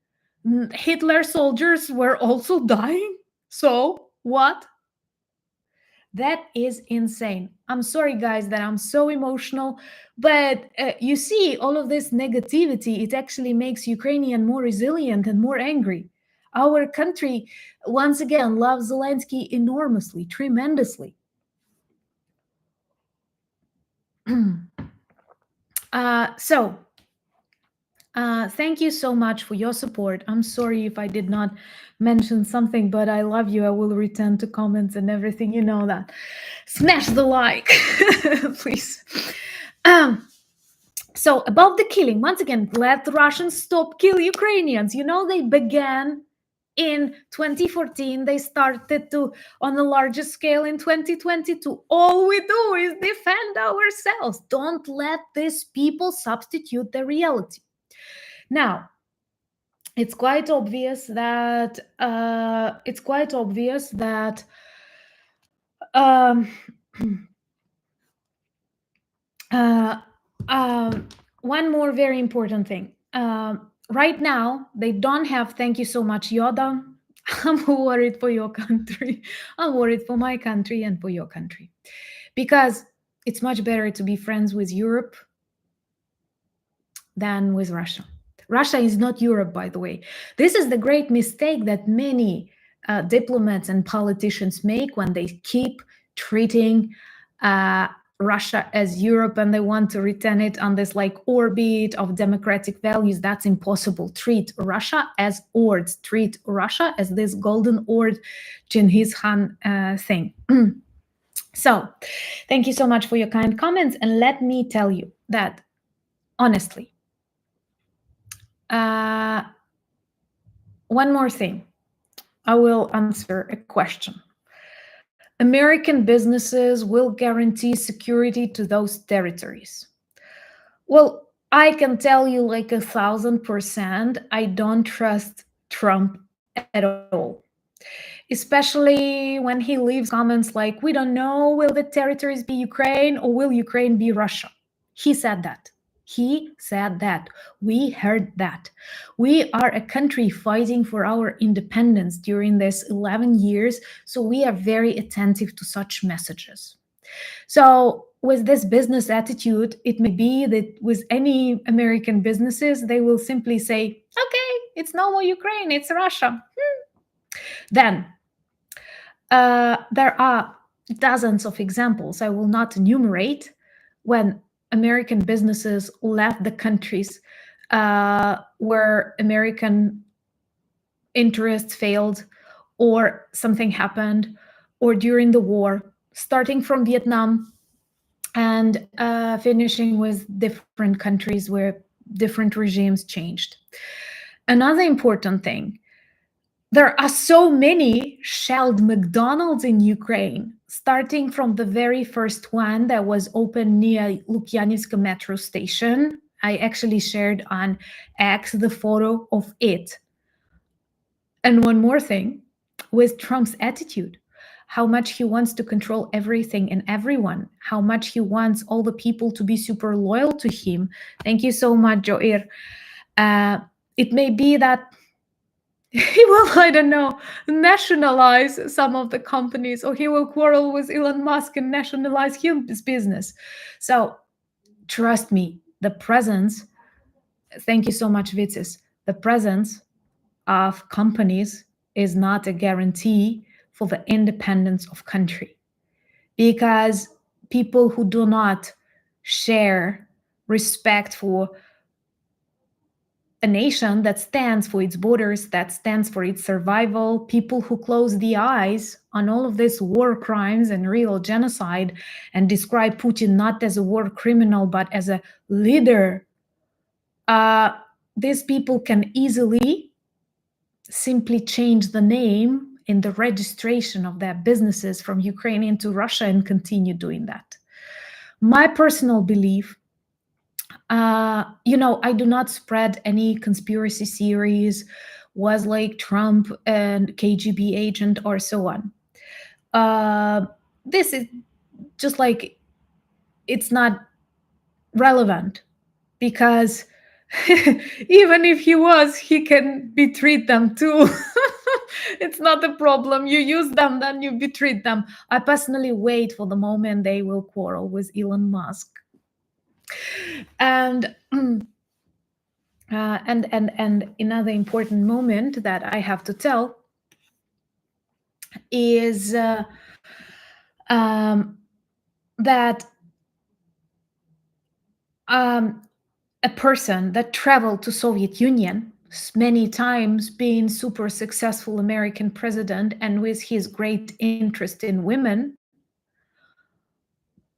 Hitler soldiers were also dying. So what? That is insane. I'm sorry, guys, that I'm so emotional. But you see, all of this negativity, it actually makes Ukrainian more resilient and more angry. Our country, once again, loves Zelenskyy enormously, tremendously. Thank you so much for your support. I'm sorry if I did not mention something, but I love you. I will return to comments and everything. You know that. Smash the like, please. So about the killing, once again, let the Russians stop kill Ukrainians. They began in 2014. They started to, on a larger scale in 2022. All we do is defend ourselves. Don't let these people substitute the reality. Now, it's quite obvious that one more very important thing. Right now, they don't have. Thank you so much, Yoda. I'm worried for your country. I'm worried for my country and for your country, because it's much better to be friends with Europe than with Russia. Russia is not Europe, by the way. This is the great mistake that many diplomats and politicians make when they keep treating Russia as Europe, and they want to return it on this orbit of democratic values. That's impossible. Treat Russia as Ords. Treat Russia as this golden Ord Genghis Khan thing. So, thank you so much for your kind comments. And let me tell you that, honestly, one more thing. I will answer a question. American businesses will guarantee security to those territories. Well, I can tell you 1,000%, I don't trust Trump at all. Especially when he leaves comments like, we don't know, will the territories be Ukraine or will Ukraine be Russia? He said that. He said that. We heard that. We are a country fighting for our independence during this 11 years, so we are very attentive to such messages. So with this business attitude, it may be that with any American businesses, they will simply say, okay, it's no more Ukraine, it's Russia. Then there are dozens of examples I will not enumerate when American businesses left the countries where American interests failed, or something happened, or during the war, starting from Vietnam and finishing with different countries where different regimes changed. Another important thing, there are so many shelled McDonald's in Ukraine, starting from the very first one that was open near Lukyanivka metro station. I actually shared on X the photo of it. And one more thing, with Trump's attitude, how much he wants to control everything and everyone, how much he wants all the people to be super loyal to him. Thank you so much, Joir. It may be that He will, I don't know, nationalize some of the companies, or he will quarrel with Elon Musk and nationalize his business. So trust me, the presence, thank you so much, Vitis, the presence of companies is not a guarantee for the independence of country, because people who do not share respect for a nation that stands for its borders, that stands for its survival, people who close the eyes on all of these war crimes and real genocide and describe Putin not as a war criminal but as a leader, these people can easily simply change the name in the registration of their businesses from Ukraine into Russia and continue doing that. My personal belief, I do not spread any conspiracy theories, was like Trump and KGB agent or so on. This is just like, it's not relevant, because even if he was, he can betray them too. It's not a problem. You use them, then you betray them. I personally wait for the moment they will quarrel with Elon Musk. And and another important moment that I have to tell is that a person that traveled to Soviet Union many times, being super successful American president and with his great interest in women,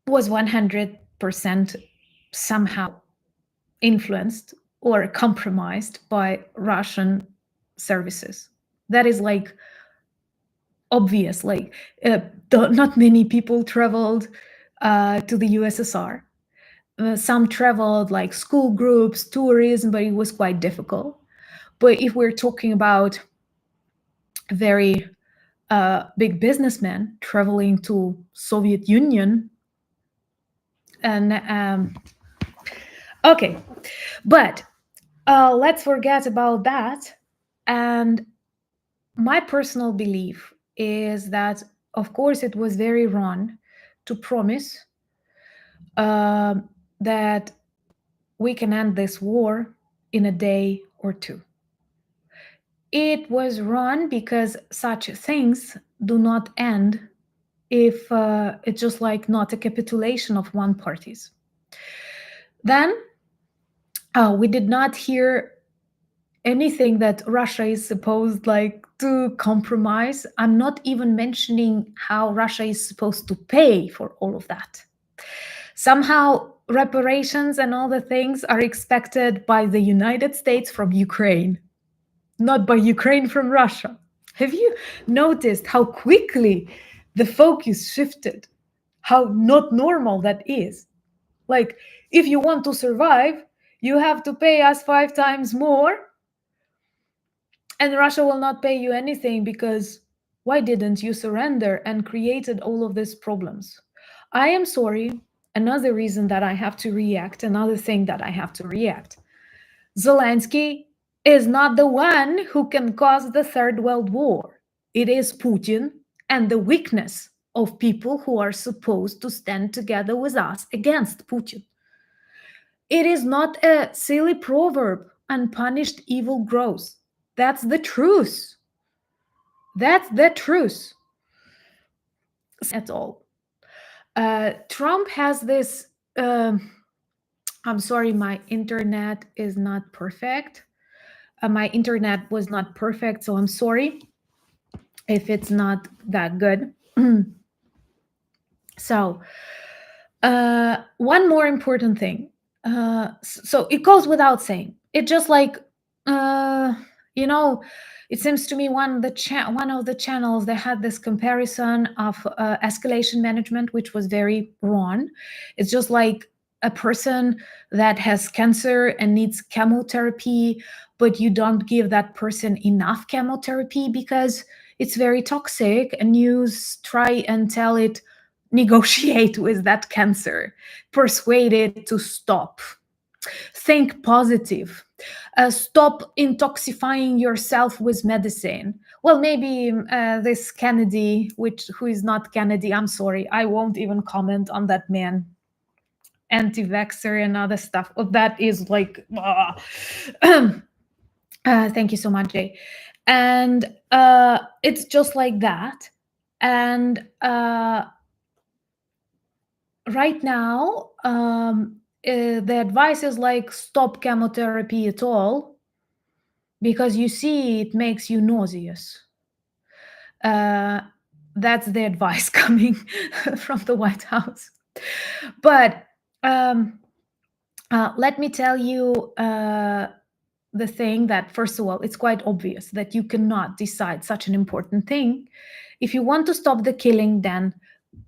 was 100% somehow influenced or compromised by Russian services. That is like obvious. Like not many people traveled to the USSR. Some traveled like school groups, tourism, but it was quite difficult. But if we're talking about very big businessmen traveling to Soviet Union, and okay, but let's forget about that. And my personal belief is that, of course, it was very wrong to promise that we can end this war in a day or two. It was wrong because such things do not end if it's just like not a capitulation of one parties. Then we did not hear anything that Russia is supposed like to compromise. I'm not even mentioning how Russia is supposed to pay for all of that. Somehow reparations and all the things are expected by the United States from Ukraine, not by Ukraine from Russia. Have you noticed how quickly the focus shifted? How not normal that is. Like, if you want to survive, you have to pay us 5 times more, and Russia will not pay you anything because why didn't you surrender and created all of these problems? I am sorry. Another reason that I have to react, another thing that I have to react. Zelenskyy is not the one who can cause the Third World War. It is Putin and the weakness of people who are supposed to stand together with us against Putin. It is not a silly proverb, unpunished evil grows. That's the truth. That's the truth. At all. Trump has this. I'm sorry, my internet is not perfect. My internet was not perfect, so I'm sorry if it's not that good. So, one more important thing. So it goes without saying. It just like, it seems to me one of the channels that had this comparison of escalation management, which was very wrong. It's just like a person that has cancer and needs chemotherapy, but you don't give that person enough chemotherapy because it's very toxic, and you try and tell it, negotiate with that cancer, persuade it to stop. Think positive. Stop intoxifying yourself with medicine. Well, maybe this Kennedy, who is not Kennedy, I'm sorry, I won't even comment on that man. Anti-vaxxer and other stuff. Well, that is like, thank you so much, Jay. And it's just like that. And right now, the advice is like, stop chemotherapy at all, because you see it makes you nauseous. That's the advice coming from the White House. But let me tell you the thing that, first of all, it's quite obvious that you cannot decide such an important thing. If you want to stop the killing, then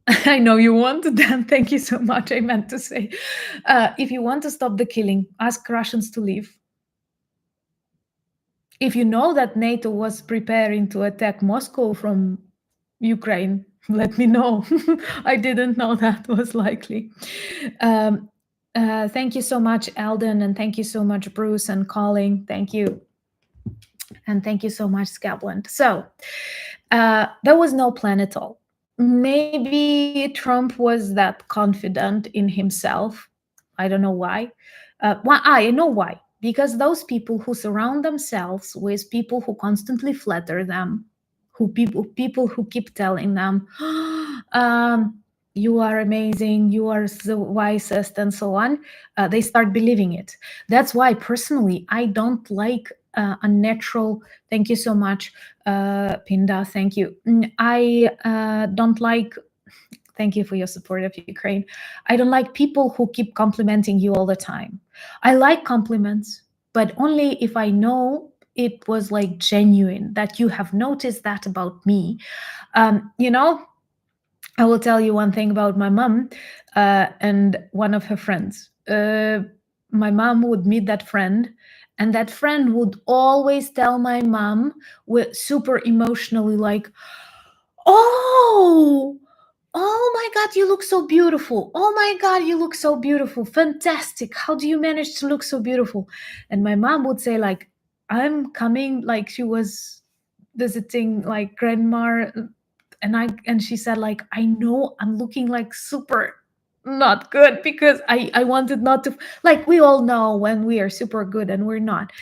I know you want to, Dan. Thank you so much. I meant to say, if you want to stop the killing, ask Russians to leave. If you know that NATO was preparing to attack Moscow from Ukraine, let me know. I didn't know that was likely. Thank you so much, Eldon, and thank you so much, Bruce and Colin. Thank you. And thank you so much, Scabland. So there was no plan at all. Maybe Trump was that confident in himself. I don't know why. I know why. Because those people who surround themselves with people who constantly flatter them, people who keep telling them, you are amazing, you are the wisest, and so on, they start believing it. That's why personally I don't like unnatural. Thank you so much, Pinda. Thank you. I don't like. Thank you for your support of Ukraine. I don't like people who keep complimenting you all the time. I like compliments, but only if I know it was like genuine, that you have noticed that about me. You know, I will tell you one thing about my mom and one of her friends. My mom would meet that friend, and that friend would always tell my mom with super emotionally, like, oh my God, you look so beautiful. Oh my God, you look so beautiful. Fantastic. How do you manage to look so beautiful? And my mom would say, like, I'm coming, like she was visiting like grandma, and she said, like, I know I'm looking like super not good, because I wanted not to, like, we all know when we are super good and we're not.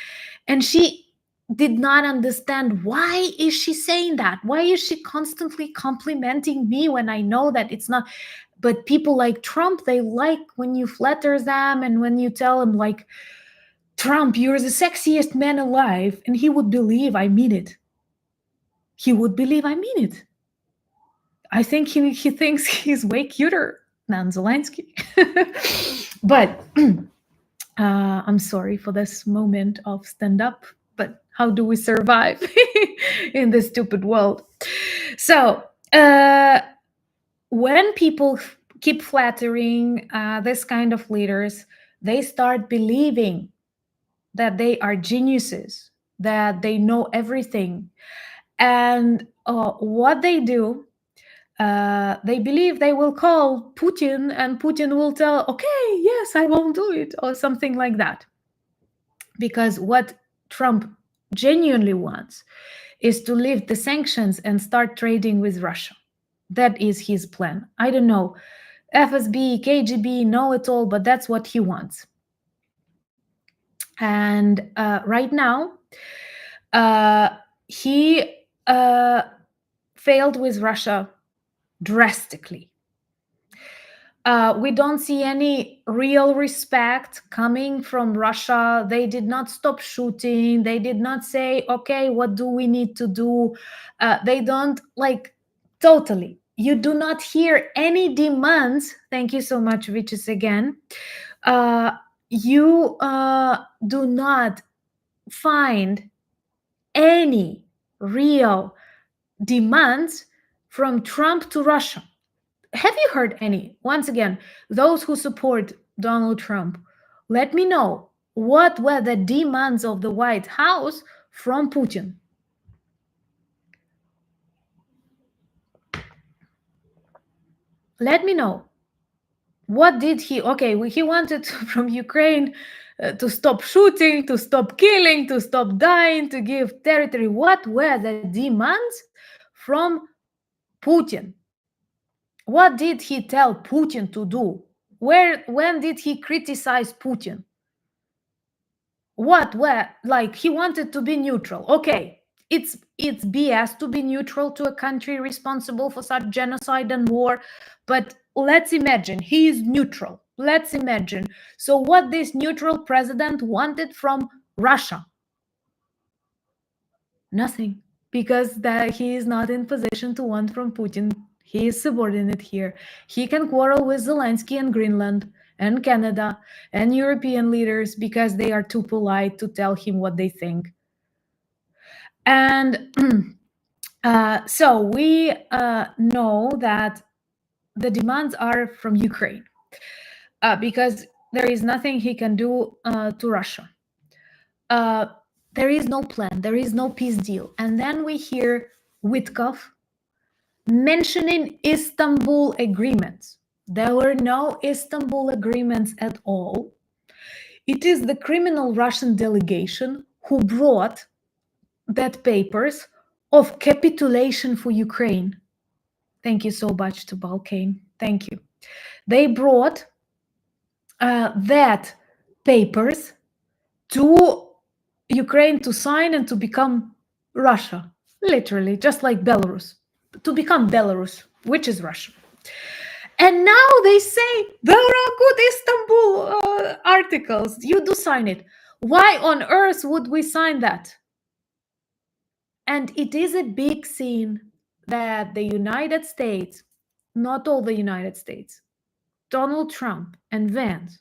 And she did not understand, why is she saying that? Why is she constantly complimenting me when I know that it's not? But people like Trump, they like when you flatter them and when you tell them, like, Trump, you're the sexiest man alive, and he would believe I mean it. He would believe I mean it. I think he thinks he's way cuter than Zelenskyy. But I'm sorry for this moment of stand up, but how do we survive in this stupid world? So when people keep flattering this kind of leaders, they start believing that they are geniuses, that they know everything. And what they do, they believe they will call Putin, and Putin will tell, okay, yes, I won't do it, or something like that. Because what Trump genuinely wants is to lift the sanctions and start trading with Russia. That is his plan. I don't know. FSB, KGB know it all, but that's what he wants. And right now, he failed with Russia drastically. We don't see any real respect coming from Russia. They did not stop shooting. They did not say, okay, what do we need to do? They don't, like, totally. You do not hear any demands. Thank you so much, Vichys, again. You do not find any real demands from Trump to Russia. Have you heard any? Once again, those who support Donald Trump, let me know, what were the demands of the White House from Putin? Let me know. What did he? Okay, he wanted from Ukraine to stop shooting, to stop killing, to stop dying, to give territory. What were the demands from Putin? What did he tell Putin to do? When did he criticize Putin? What were, like, he wanted to be neutral. Okay, it's BS to be neutral to a country responsible for such genocide and war, but let's imagine he is neutral. Let's imagine. So what this neutral president wanted from Russia? Nothing, because that he is not in position to want from Putin. He is subordinate here. He can quarrel with Zelenskyy and Greenland and Canada and European leaders because they are too polite to tell him what they think. And so we know that the demands are from Ukraine because there is nothing he can do to Russia. There is no plan, there is no peace deal. And then we hear Witkoff mentioning Istanbul agreements. There were no Istanbul agreements at all. It is the criminal Russian delegation who brought that papers of capitulation for Ukraine. Thank you so much to Balkan. Thank you. They brought that papers to Ukraine to sign and to become Russia, literally, just like Belarus, to become Belarus, which is Russia. And now they say there are good Istanbul articles. You do sign it. Why on earth would we sign that? And it is a big scene that the United States, not all the United States, Donald Trump and Vance,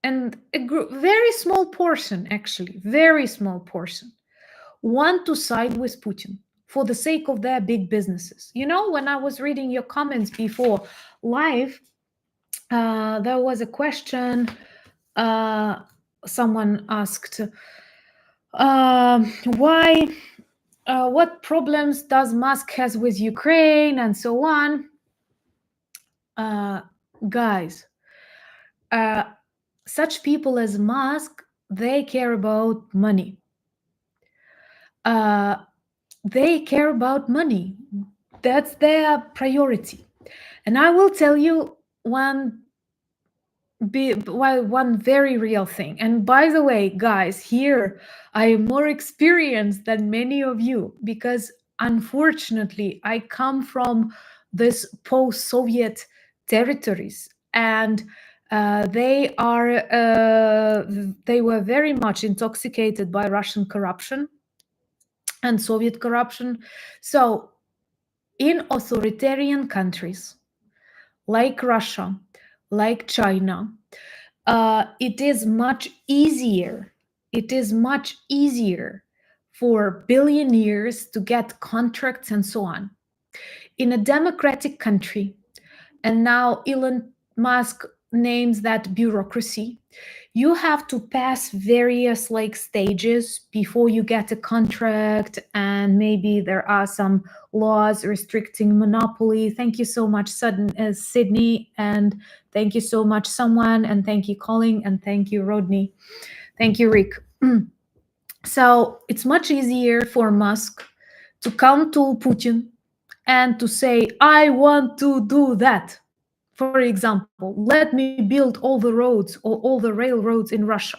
and a very small portion, actually, very small portion, want to side with Putin for the sake of their big businesses. You know, when I was reading your comments before live, there was a question someone asked, why, what problems does Musk has with Ukraine and so on. Guys, such people as Musk, they care about money. They care about money. That's their priority. And I will tell you one very real thing. And by the way, guys, here I am more experienced than many of you because unfortunately I come from this post-Soviet territories, and they were very much intoxicated by Russian corruption and Soviet corruption. So in authoritarian countries like Russia, like China, it is much easier. It is much easier for billionaires to get contracts and so on. In a democratic country, and now Elon Musk names that bureaucracy, you have to pass various stages before you get a contract, and maybe there are some laws restricting monopoly. Thank you so much, Sydney, and thank you so much, someone, and thank you, Colin, and thank you, Rodney. Thank you, Rick. So it's much easier for Musk to come to Putin and to say, I want to do that. For example, let me build all the roads or all the railroads in Russia.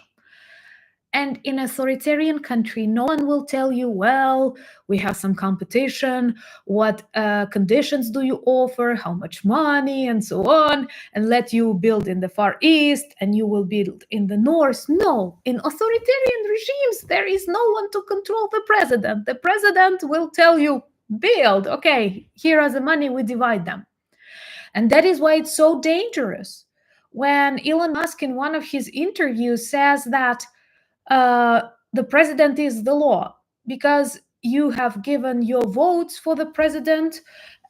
And in an authoritarian country, no one will tell you, well, we have some competition, what conditions do you offer, how much money, and so on, and let you build in the Far East and you will build in the North. No, in authoritarian regimes, there is no one to control the president. The president will tell you, build, okay, here are the money, we divide them. And that is why it's so dangerous when Elon Musk in one of his interviews says that the president is the law, because you have given your votes for the president,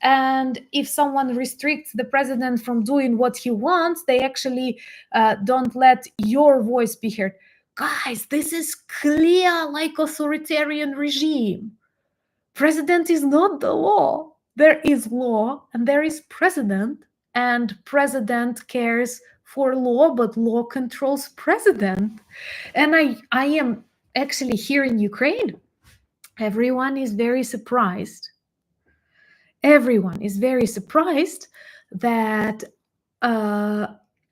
and if someone restricts the president from doing what he wants, they actually don't let your voice be heard. Guys, this is clear like authoritarian regime. President is not the law. There is law and there is president, and president cares for law, but law controls president. And I am actually here in Ukraine. Everyone is very surprised. Everyone is very surprised that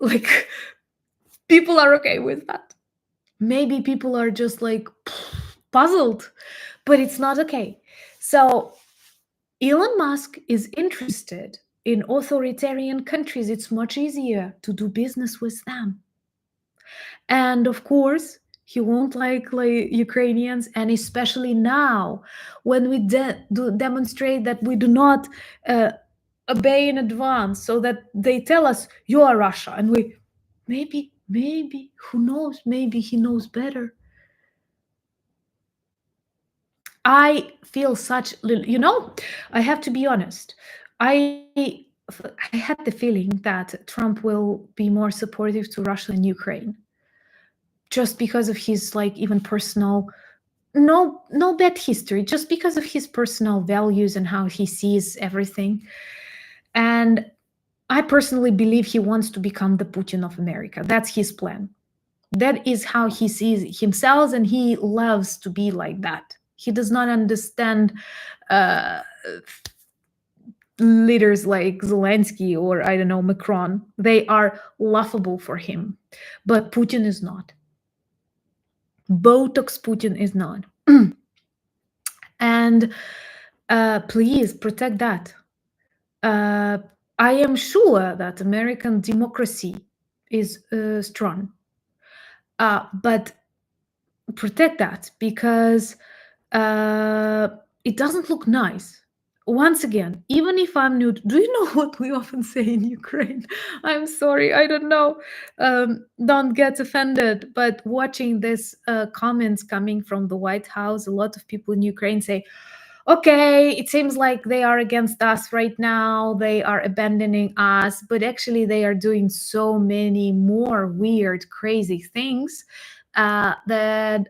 like people are okay with that. Maybe people are just like puzzled, but it's not okay. So Elon Musk is interested in authoritarian countries. It's much easier to do business with them. And of course, he won't like Ukrainians, and especially now when we demonstrate that we do not obey in advance, so that they tell us you are Russia, and we maybe who knows, maybe he knows better. I feel such I have to be honest. I had the feeling that Trump will be more supportive to Russia and Ukraine, just because of his even personal no bad history, just because of his personal values and how he sees everything. And I personally believe he wants to become the Putin of America. That's his plan. That is how he sees himself, and he loves to be like that. He does not understand leaders like Zelenskyy or, I don't know, Macron. They are laughable for him. But Putin is not. Botox Putin is not. And please protect that. I am sure that American democracy is strong. But protect that, because it doesn't look nice. Once again, even if I'm new, do you know what we often say in Ukraine? I'm sorry, I don't know. Don't get offended, but watching this comments coming from the White House, a lot of people in Ukraine say, okay, it seems like they are against us right now, they are abandoning us, but actually they are doing so many more weird, crazy things that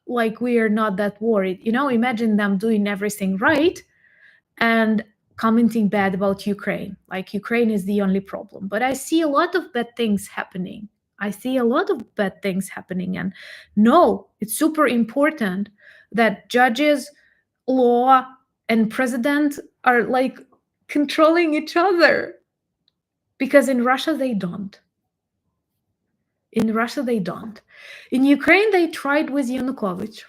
we are not that worried. Imagine them doing everything right and commenting bad about Ukraine, like Ukraine is the only problem. But I see a lot of bad things happening. And no, it's super important that judges, law, and president are controlling each other, because in Russia they don't. In Ukraine they tried with Yanukovych.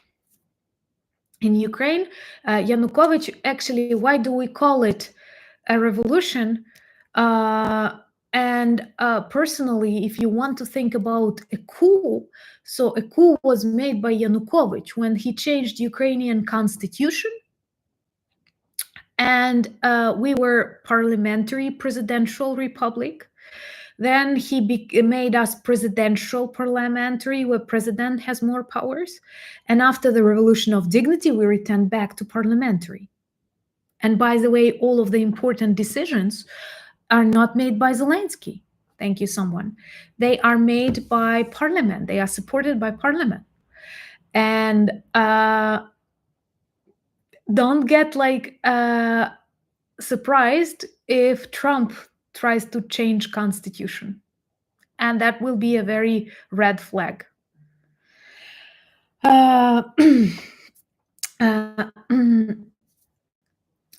In Ukraine, Yanukovych, actually, why do we call it a revolution? And personally, if you want to think about a coup, so a coup was made by Yanukovych when he changed Ukrainian constitution, and we were parliamentary presidential republic. Then he made us presidential parliamentary, where president has more powers. And after the Revolution of Dignity, we returned back to parliamentary. And by the way, all of the important decisions are not made by Zelenskyy. Thank you, someone. They are made by parliament. They are supported by parliament. And don't get surprised if Trump tries to change constitution, and that will be a very red flag.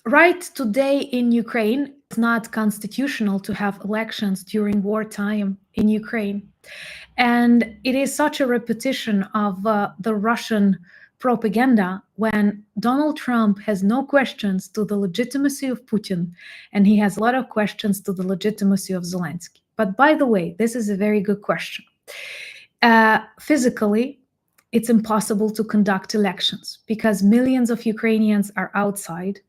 Right today in Ukraine, it's not constitutional to have elections during wartime in Ukraine. And it is such a repetition of the Russian propaganda when Donald Trump has no questions to the legitimacy of Putin, and he has a lot of questions to the legitimacy of Zelenskyy. But by the way, this is a very good question. Physically, it's impossible to conduct elections because millions of Ukrainians are outside.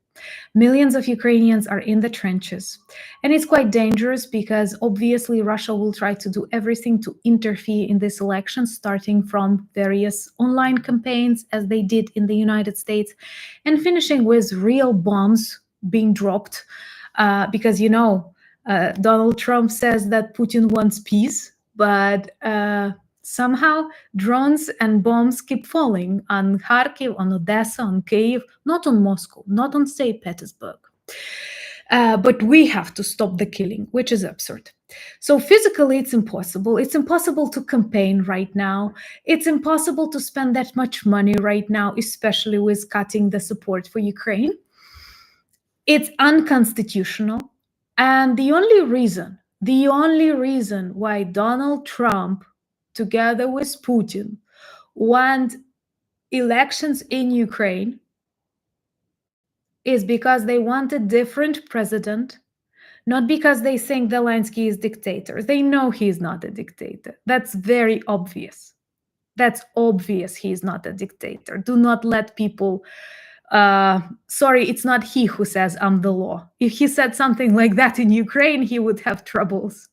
Millions of Ukrainians are in the trenches. And it's quite dangerous because obviously Russia will try to do everything to interfere in this election, starting from various online campaigns, as they did in the United States, and finishing with real bombs being dropped. Because, Donald Trump says that Putin wants peace, but somehow drones and bombs keep falling on Kharkiv, on Odessa, on Kyiv, not on Moscow, not on St. Petersburg. But we have to stop the killing, which is absurd. So physically, it's impossible. It's impossible to campaign right now. It's impossible to spend that much money right now, especially with cutting the support for Ukraine. It's unconstitutional. And the only reason why Donald Trump, together with Putin, want elections in Ukraine is because they want a different president, not because they think Zelenskyy is dictator. They know he's not a dictator. That's very obvious. That's obvious he's not a dictator. Do not let people sorry, it's not he who says I'm the law. If he said something like that in Ukraine, he would have troubles.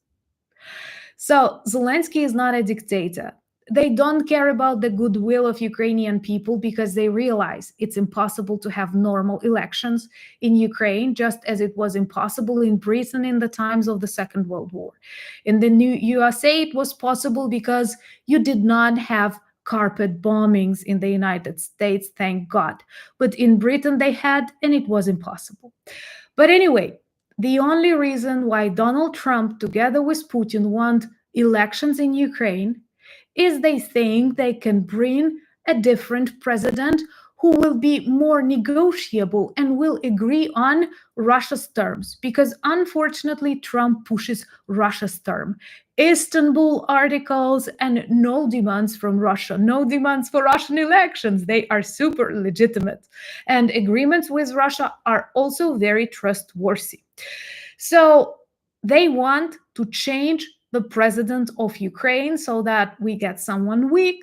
So Zelenskyy is not a dictator. They don't care about the goodwill of Ukrainian people because they realize it's impossible to have normal elections in Ukraine, just as it was impossible in Britain in the times of the Second World War. In the new USA, it was possible because you did not have carpet bombings in the United States, thank God. But in Britain they had, and it was impossible. But anyway, the only reason why Donald Trump, together with Putin, want elections in Ukraine is they think they can bring a different president who will be more negotiable and will agree on Russia's terms. Because unfortunately, Trump pushes Russia's term. Istanbul articles and no demands from Russia, no demands for Russian elections. They are super legitimate. And agreements with Russia are also very trustworthy. So they want to change the president of Ukraine so that we get someone weak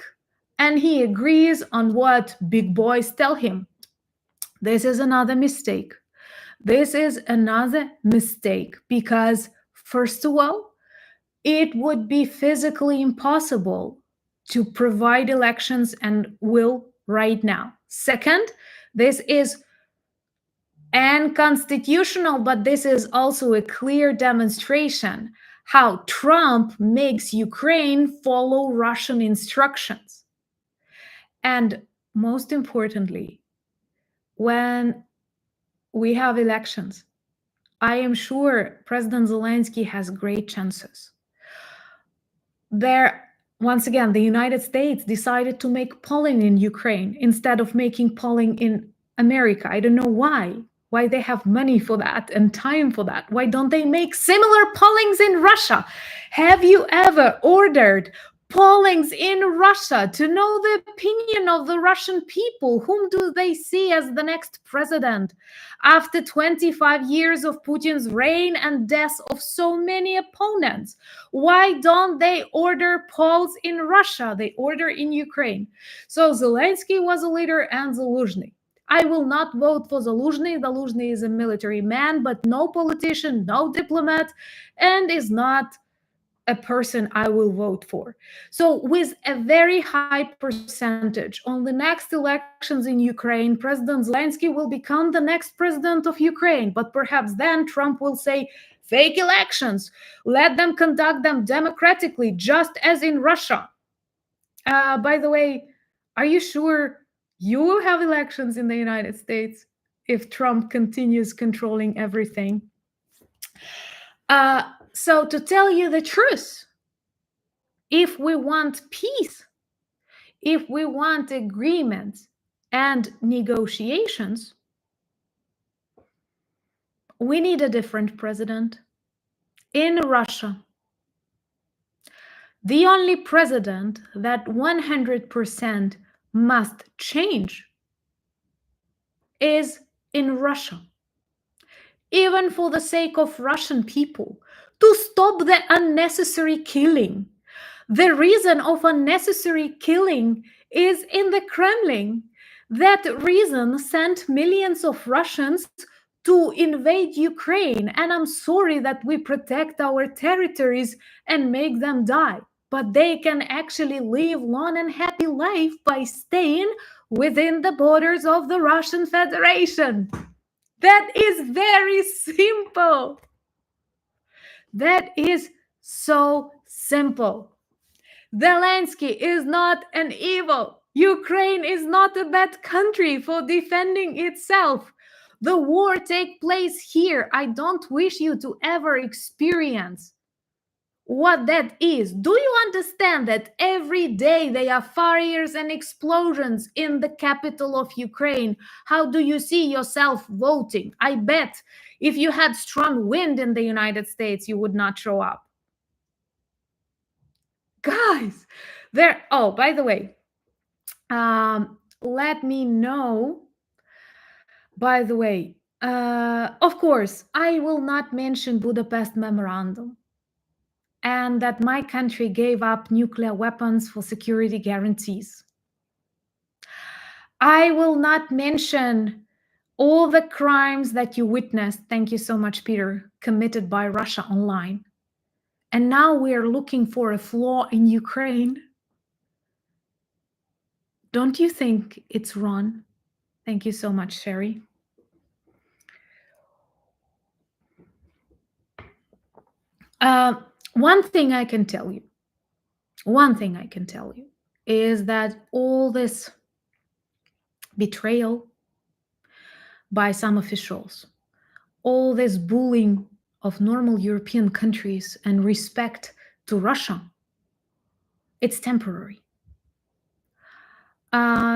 and he agrees on what big boys tell him. This is another mistake. This is another mistake because, first of all, it would be physically impossible to provide elections and will right now. Second, this is unconstitutional, but this is also a clear demonstration how Trump makes Ukraine follow Russian instructions. And most importantly, when we have elections, I am sure President Zelenskyy has great chances. Once again, the United States decided to make polling in Ukraine instead of making polling in America. I don't know why they have money for that and time for that. Why don't they make similar pollings in Russia? Have you ever ordered pollings in Russia to know the opinion of the Russian people? Whom do they see as the next president? After 25 years of Putin's reign and death of so many opponents, why don't they order polls in Russia? They order in Ukraine. So Zelenskyy was a leader and Zelenskyy. I will not vote for Zelenskyy. Zelenskyy is a military man, but no politician, no diplomat, and is not a person I will vote for. So with a very high percentage on the next elections in Ukraine, President Zelenskyy will become the next president of Ukraine. But perhaps then Trump will say, fake elections, let them conduct them democratically, just as in Russia. By the way, are you sure you will have elections in the United States if Trump continues controlling everything? So to tell you the truth, if we want peace, if we want agreements and negotiations, we need a different president. In Russia, the only president that 100% must change is in Russia. Even for the sake of Russian people, to stop the unnecessary killing. The reason of unnecessary killing is in the Kremlin. That reason sent millions of Russians to invade Ukraine. And I'm sorry that we protect our territories and make them die. But they can actually live long and happy life by staying within the borders of the Russian Federation. That is very simple. That is so simple. Zelenskyy is not an evil. Ukraine is not a bad country for defending itself. The war take place here. I don't wish you to ever experience what that is. Do you understand that every day there are fires and explosions in the capital of Ukraine? How do you see yourself voting? I bet if you had strong wind in the United States, you would not show up. Guys, there. Oh, by the way, let me know. By the way, of course, I will not mention Budapest Memorandum and that my country gave up nuclear weapons for security guarantees. I will not mention all the crimes that you witnessed, thank you so much, Peter, committed by Russia online. And now we are looking for a flaw in Ukraine. Don't you think it's wrong? Thank you so much, Sherry. One thing I can tell you is that all this betrayal by some officials, all this bullying of normal European countries and respect to Russia, it's temporary.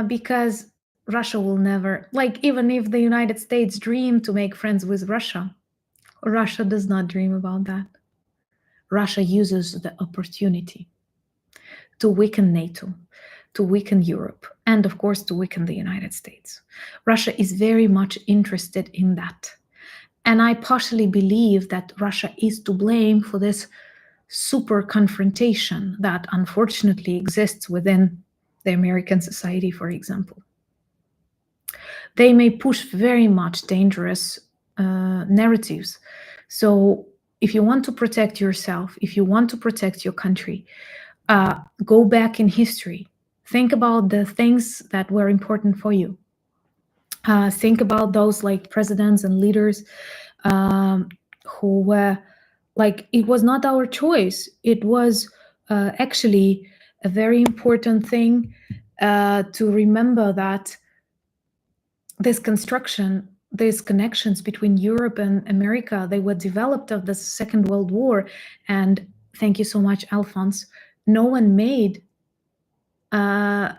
Because Russia will never, like, even if the United States dream to make friends with Russia, Russia does not dream about that. Russia uses the opportunity to weaken NATO, to weaken Europe, and of course to weaken the United States. Russia is very much interested in that. And I partially believe that Russia is to blame for this super confrontation that unfortunately exists within the American society, for example. They may push very much dangerous narratives. So if you want to protect yourself, if you want to protect your country, go back in history. Think about the things that were important for you. Think about those like presidents and leaders who were like, it was not our choice. It was actually a very important thing to remember that this construction, these connections between Europe and America, they were developed of the Second World War. And thank you so much, Alphonse. No one made the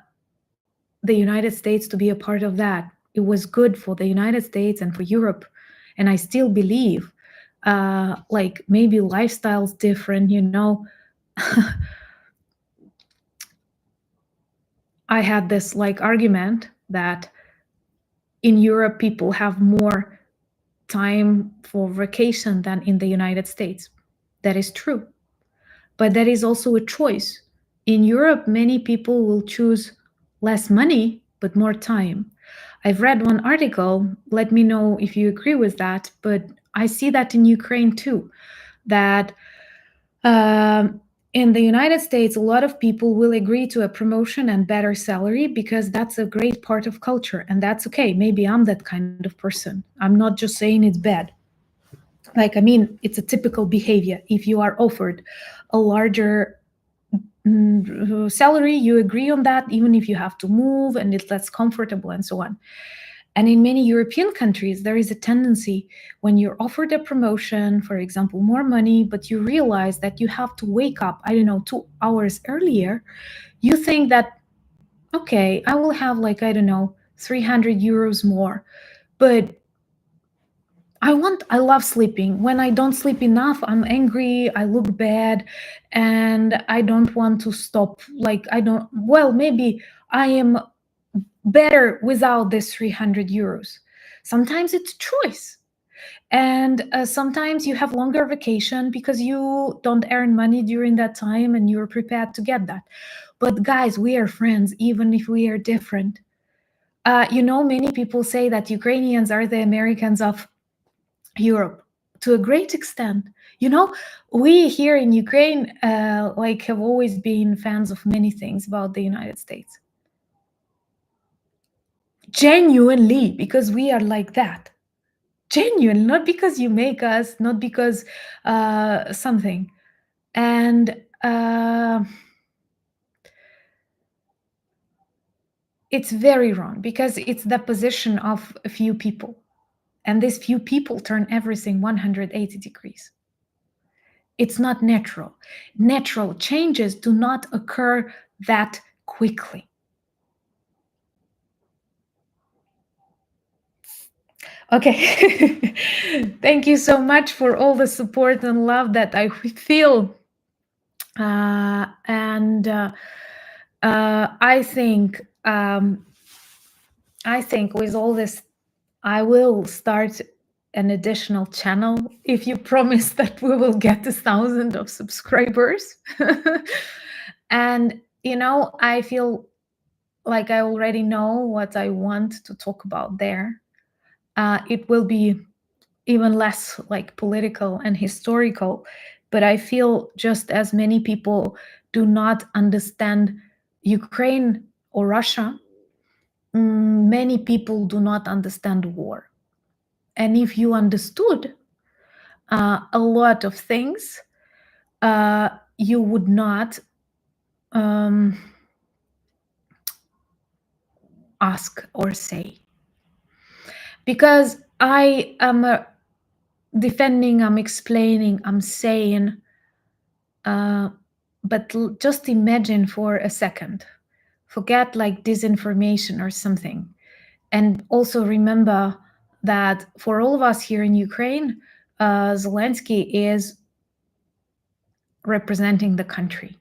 United States to be a part of that. It was good for the United States and for Europe. And I still believe, like, maybe lifestyles different, you know. I had this like argument that in Europe, people have more time for vacation than in the United States. That is true. But that is also a choice. In Europe, many people will choose less money, but more time. I've read one article, let me know if you agree with that, but I see that in Ukraine too, that in the United States, a lot of people will agree to a promotion and better salary because that's a great part of culture, and that's okay. Maybe I'm that kind of person. I'm not just saying it's bad. Like, I mean, it's a typical behavior. If you are offered a larger salary, you agree on that, even if you have to move and it's less comfortable and so on. And in many European countries, there is a tendency when you're offered a promotion, for example, more money, but you realize that you have to wake up, I don't know, 2 hours earlier, you think that, okay, I will have like, I don't know, 300 euros more, but I love sleeping. When I don't sleep enough, I'm angry, I look bad, and I don't want to stop. Like, well, maybe I am better without this 300 euros. Sometimes it's choice. And sometimes you have longer vacation because you don't earn money during that time and you're prepared to get that. But guys, we are friends, even if we are different. You know, many people say that Ukrainians are the Americans of Europe to a great extent. You know, we here in Ukraine like have always been fans of many things about the United States. Genuinely, because we are like that. Genuine, not because you make us, not because something. And it's very wrong because it's the position of a few people. And these few people turn everything 180 degrees. It's not natural. Natural changes do not occur that quickly. Okay. Thank you so much for all the support and love that I feel. I think with all this, I will start an additional channel if you promise that we will get 1,000 of subscribers. And I feel like I already know what I want to talk about there. It will be even less like political and historical, but I feel just as many people do not understand Ukraine or Russia, many people do not understand war. And if you understood a lot of things, you would not ask or say. Because I am defending, I'm explaining, I'm saying, but just imagine for a second, forget like disinformation or something. And also remember that for all of us here in Ukraine, Zelenskyy is representing the country.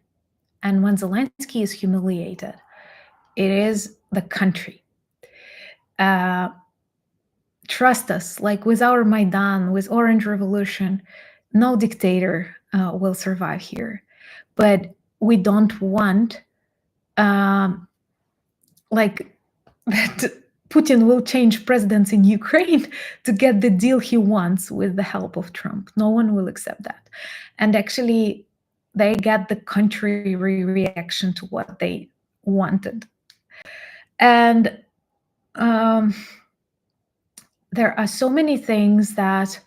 And when Zelenskyy is humiliated, it is the country. Trust us, like with our Maidan, with Orange Revolution, no dictator will survive here. But we don't want like that Putin will change presidents in Ukraine to get the deal he wants with the help of Trump. No one will accept that. And actually, they get the contrary reaction to what they wanted. And there are so many things that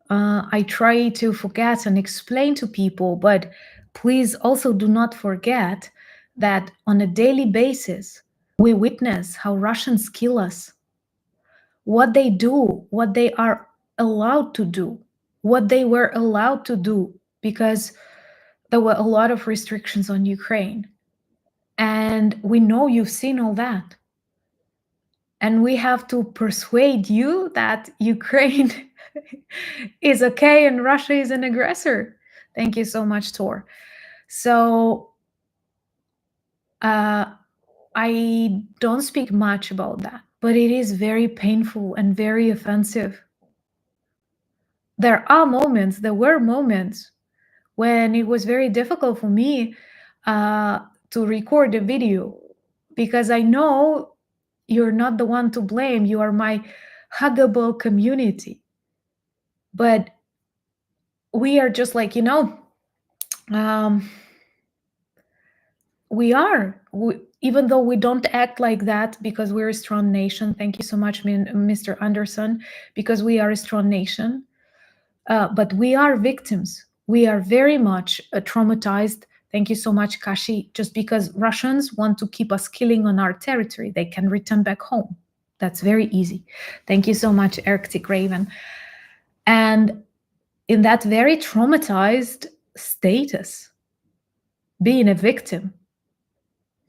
I try to forget and explain to people, but please also do not forget that on a daily basis, we witness how Russians kill us, what they do, what they are allowed to do, what they were allowed to do, because there were a lot of restrictions on Ukraine. And we know you've seen all that. And we have to persuade you that Ukraine is okay and Russia is an aggressor. Thank you so much, Tor. So I don't speak much about that, but it is very painful and very offensive. There were moments when it was very difficult for me to record a video, because I know you're not the one to blame. You are my huggable community. But we are just like, even though we don't act like that because we're a strong nation. Thank you so much, Mr. Anderson, because we are a strong nation. But we are victims. We are very much traumatized. Thank you so much, Kashi. Just because Russians want to keep us killing on our territory, they can return back home. That's very easy. Thank you so much, Arctic Raven. And in that very traumatized status, being a victim,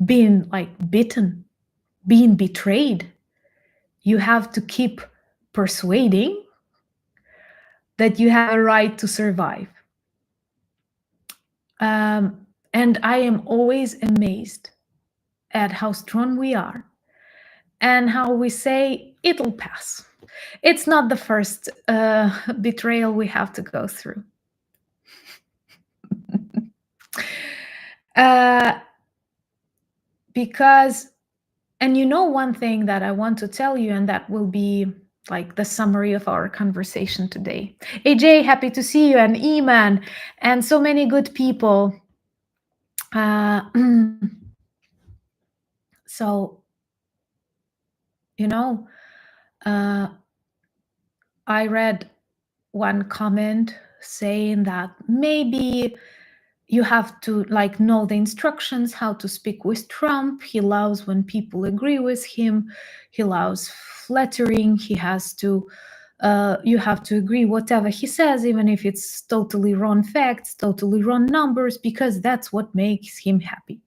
being like bitten, being betrayed, you have to keep persuading that you have a right to survive. And I am always amazed at how strong we are and how we say it'll pass. It's not the first betrayal we have to go through. Because, and one thing that I want to tell you, and that will be like the summary of our conversation today. AJ, happy to see you, and Eman, and so many good people. So, I read one comment saying that maybe you have to know the instructions how to speak with Trump. He loves when people agree with him. He loves flattering. He has to You have to agree whatever he says, even if it's totally wrong facts, totally wrong numbers, because that's what makes him happy.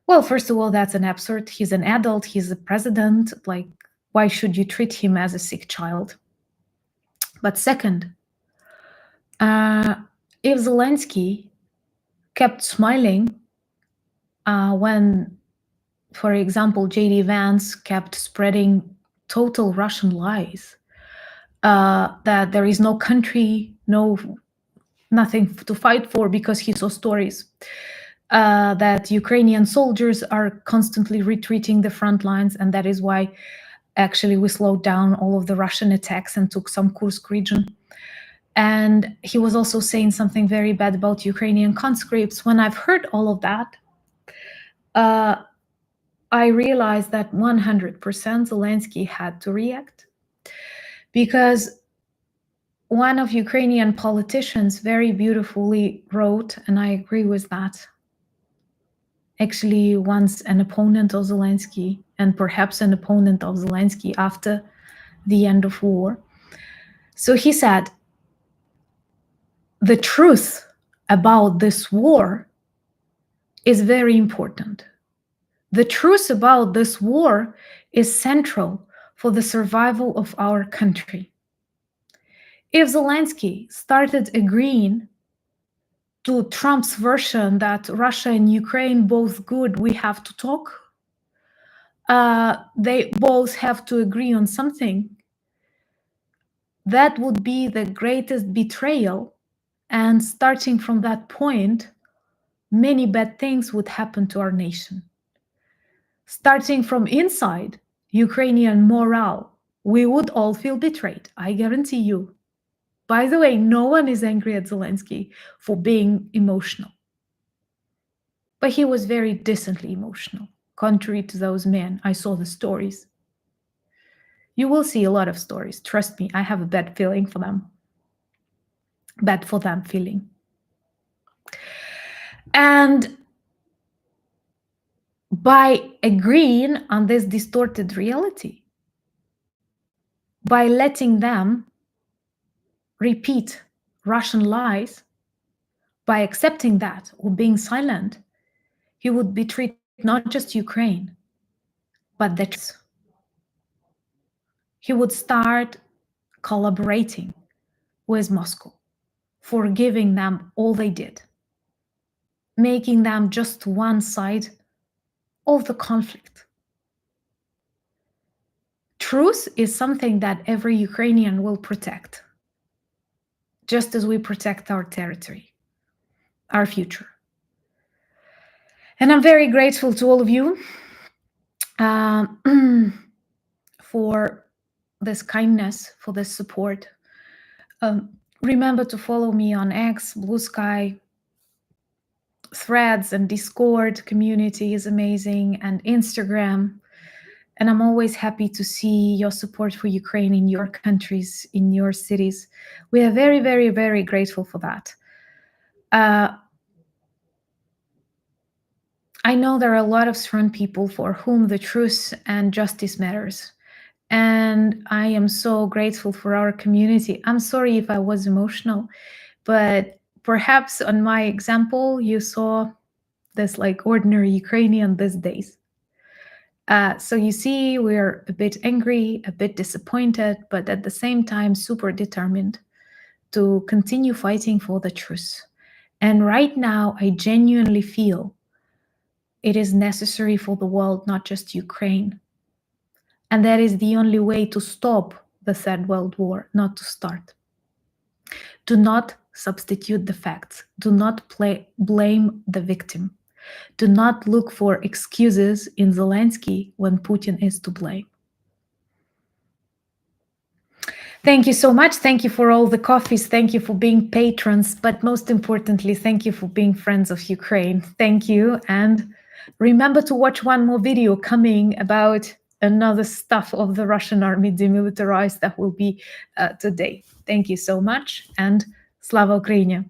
Well, first of all, that's an absurd. He's an adult, he's a president. Like, why should you treat him as a sick child? But second, if Zelenskyy kept smiling when, for example, J.D. Vance kept spreading total Russian lies, that there is no country, nothing to fight for because he saw stories, that Ukrainian soldiers are constantly retreating the front lines, and that is why actually we slowed down all of the Russian attacks and took some Kursk region. And he was also saying something very bad about Ukrainian conscripts. When I've heard all of that, I realized that 100% Zelenskyy had to react, because one of Ukrainian politicians very beautifully wrote, and I agree with that, actually once an opponent of Zelenskyy, and perhaps an opponent of Zelenskyy after the end of war. So he said, the truth about this war is very important. The truth about this war is central for the survival of our country. If Zelenskyy started agreeing to Trump's version that Russia and Ukraine both good, we have to talk, they both have to agree on something, that would be the greatest betrayal. And starting from that point, many bad things would happen to our nation. Starting from inside Ukrainian morale, we would all feel betrayed, I guarantee you. By the way, no one is angry at Zelenskyy for being emotional. But he was very decently emotional, contrary to those men. I saw the stories. You will see a lot of stories. Trust me, I have a bad feeling for them. Bad for them feeling. And by agreeing on this distorted reality, by letting them repeat Russian lies, by accepting that or being silent, he would betray not just Ukraine, but the truth. He would start collaborating with Moscow, forgiving them all they did, making them just one side of the conflict. Truth is something that every Ukrainian will protect, just as we protect our territory, our future. And I'm very grateful to all of you for this kindness, for this support. Remember to follow me on X, Blue Sky, Threads, and Discord. Community is amazing, and Instagram. And I'm always happy to see your support for Ukraine in your countries, in your cities. We are very, very, very grateful for that. I know there are a lot of strong people for whom the truth and justice matters. And I am so grateful for our community. I'm sorry if I was emotional, but perhaps on my example, you saw this like ordinary Ukrainian these days. So you see, we're a bit angry, a bit disappointed, but at the same time, super determined to continue fighting for the truth. And right now, I genuinely feel it is necessary for the world, not just Ukraine. And that is the only way to stop the Third World War, not to start. Do not substitute the facts. Do not blame the victim. Do not look for excuses in Zelenskyy when Putin is to blame. Thank you so much. Thank you for all the coffees. Thank you for being patrons. But most importantly, thank you for being friends of Ukraine. Thank you. And remember to watch one more video coming about another stuff of the Russian army demilitarized that will be today. Thank you so much. And Slava Ukraini!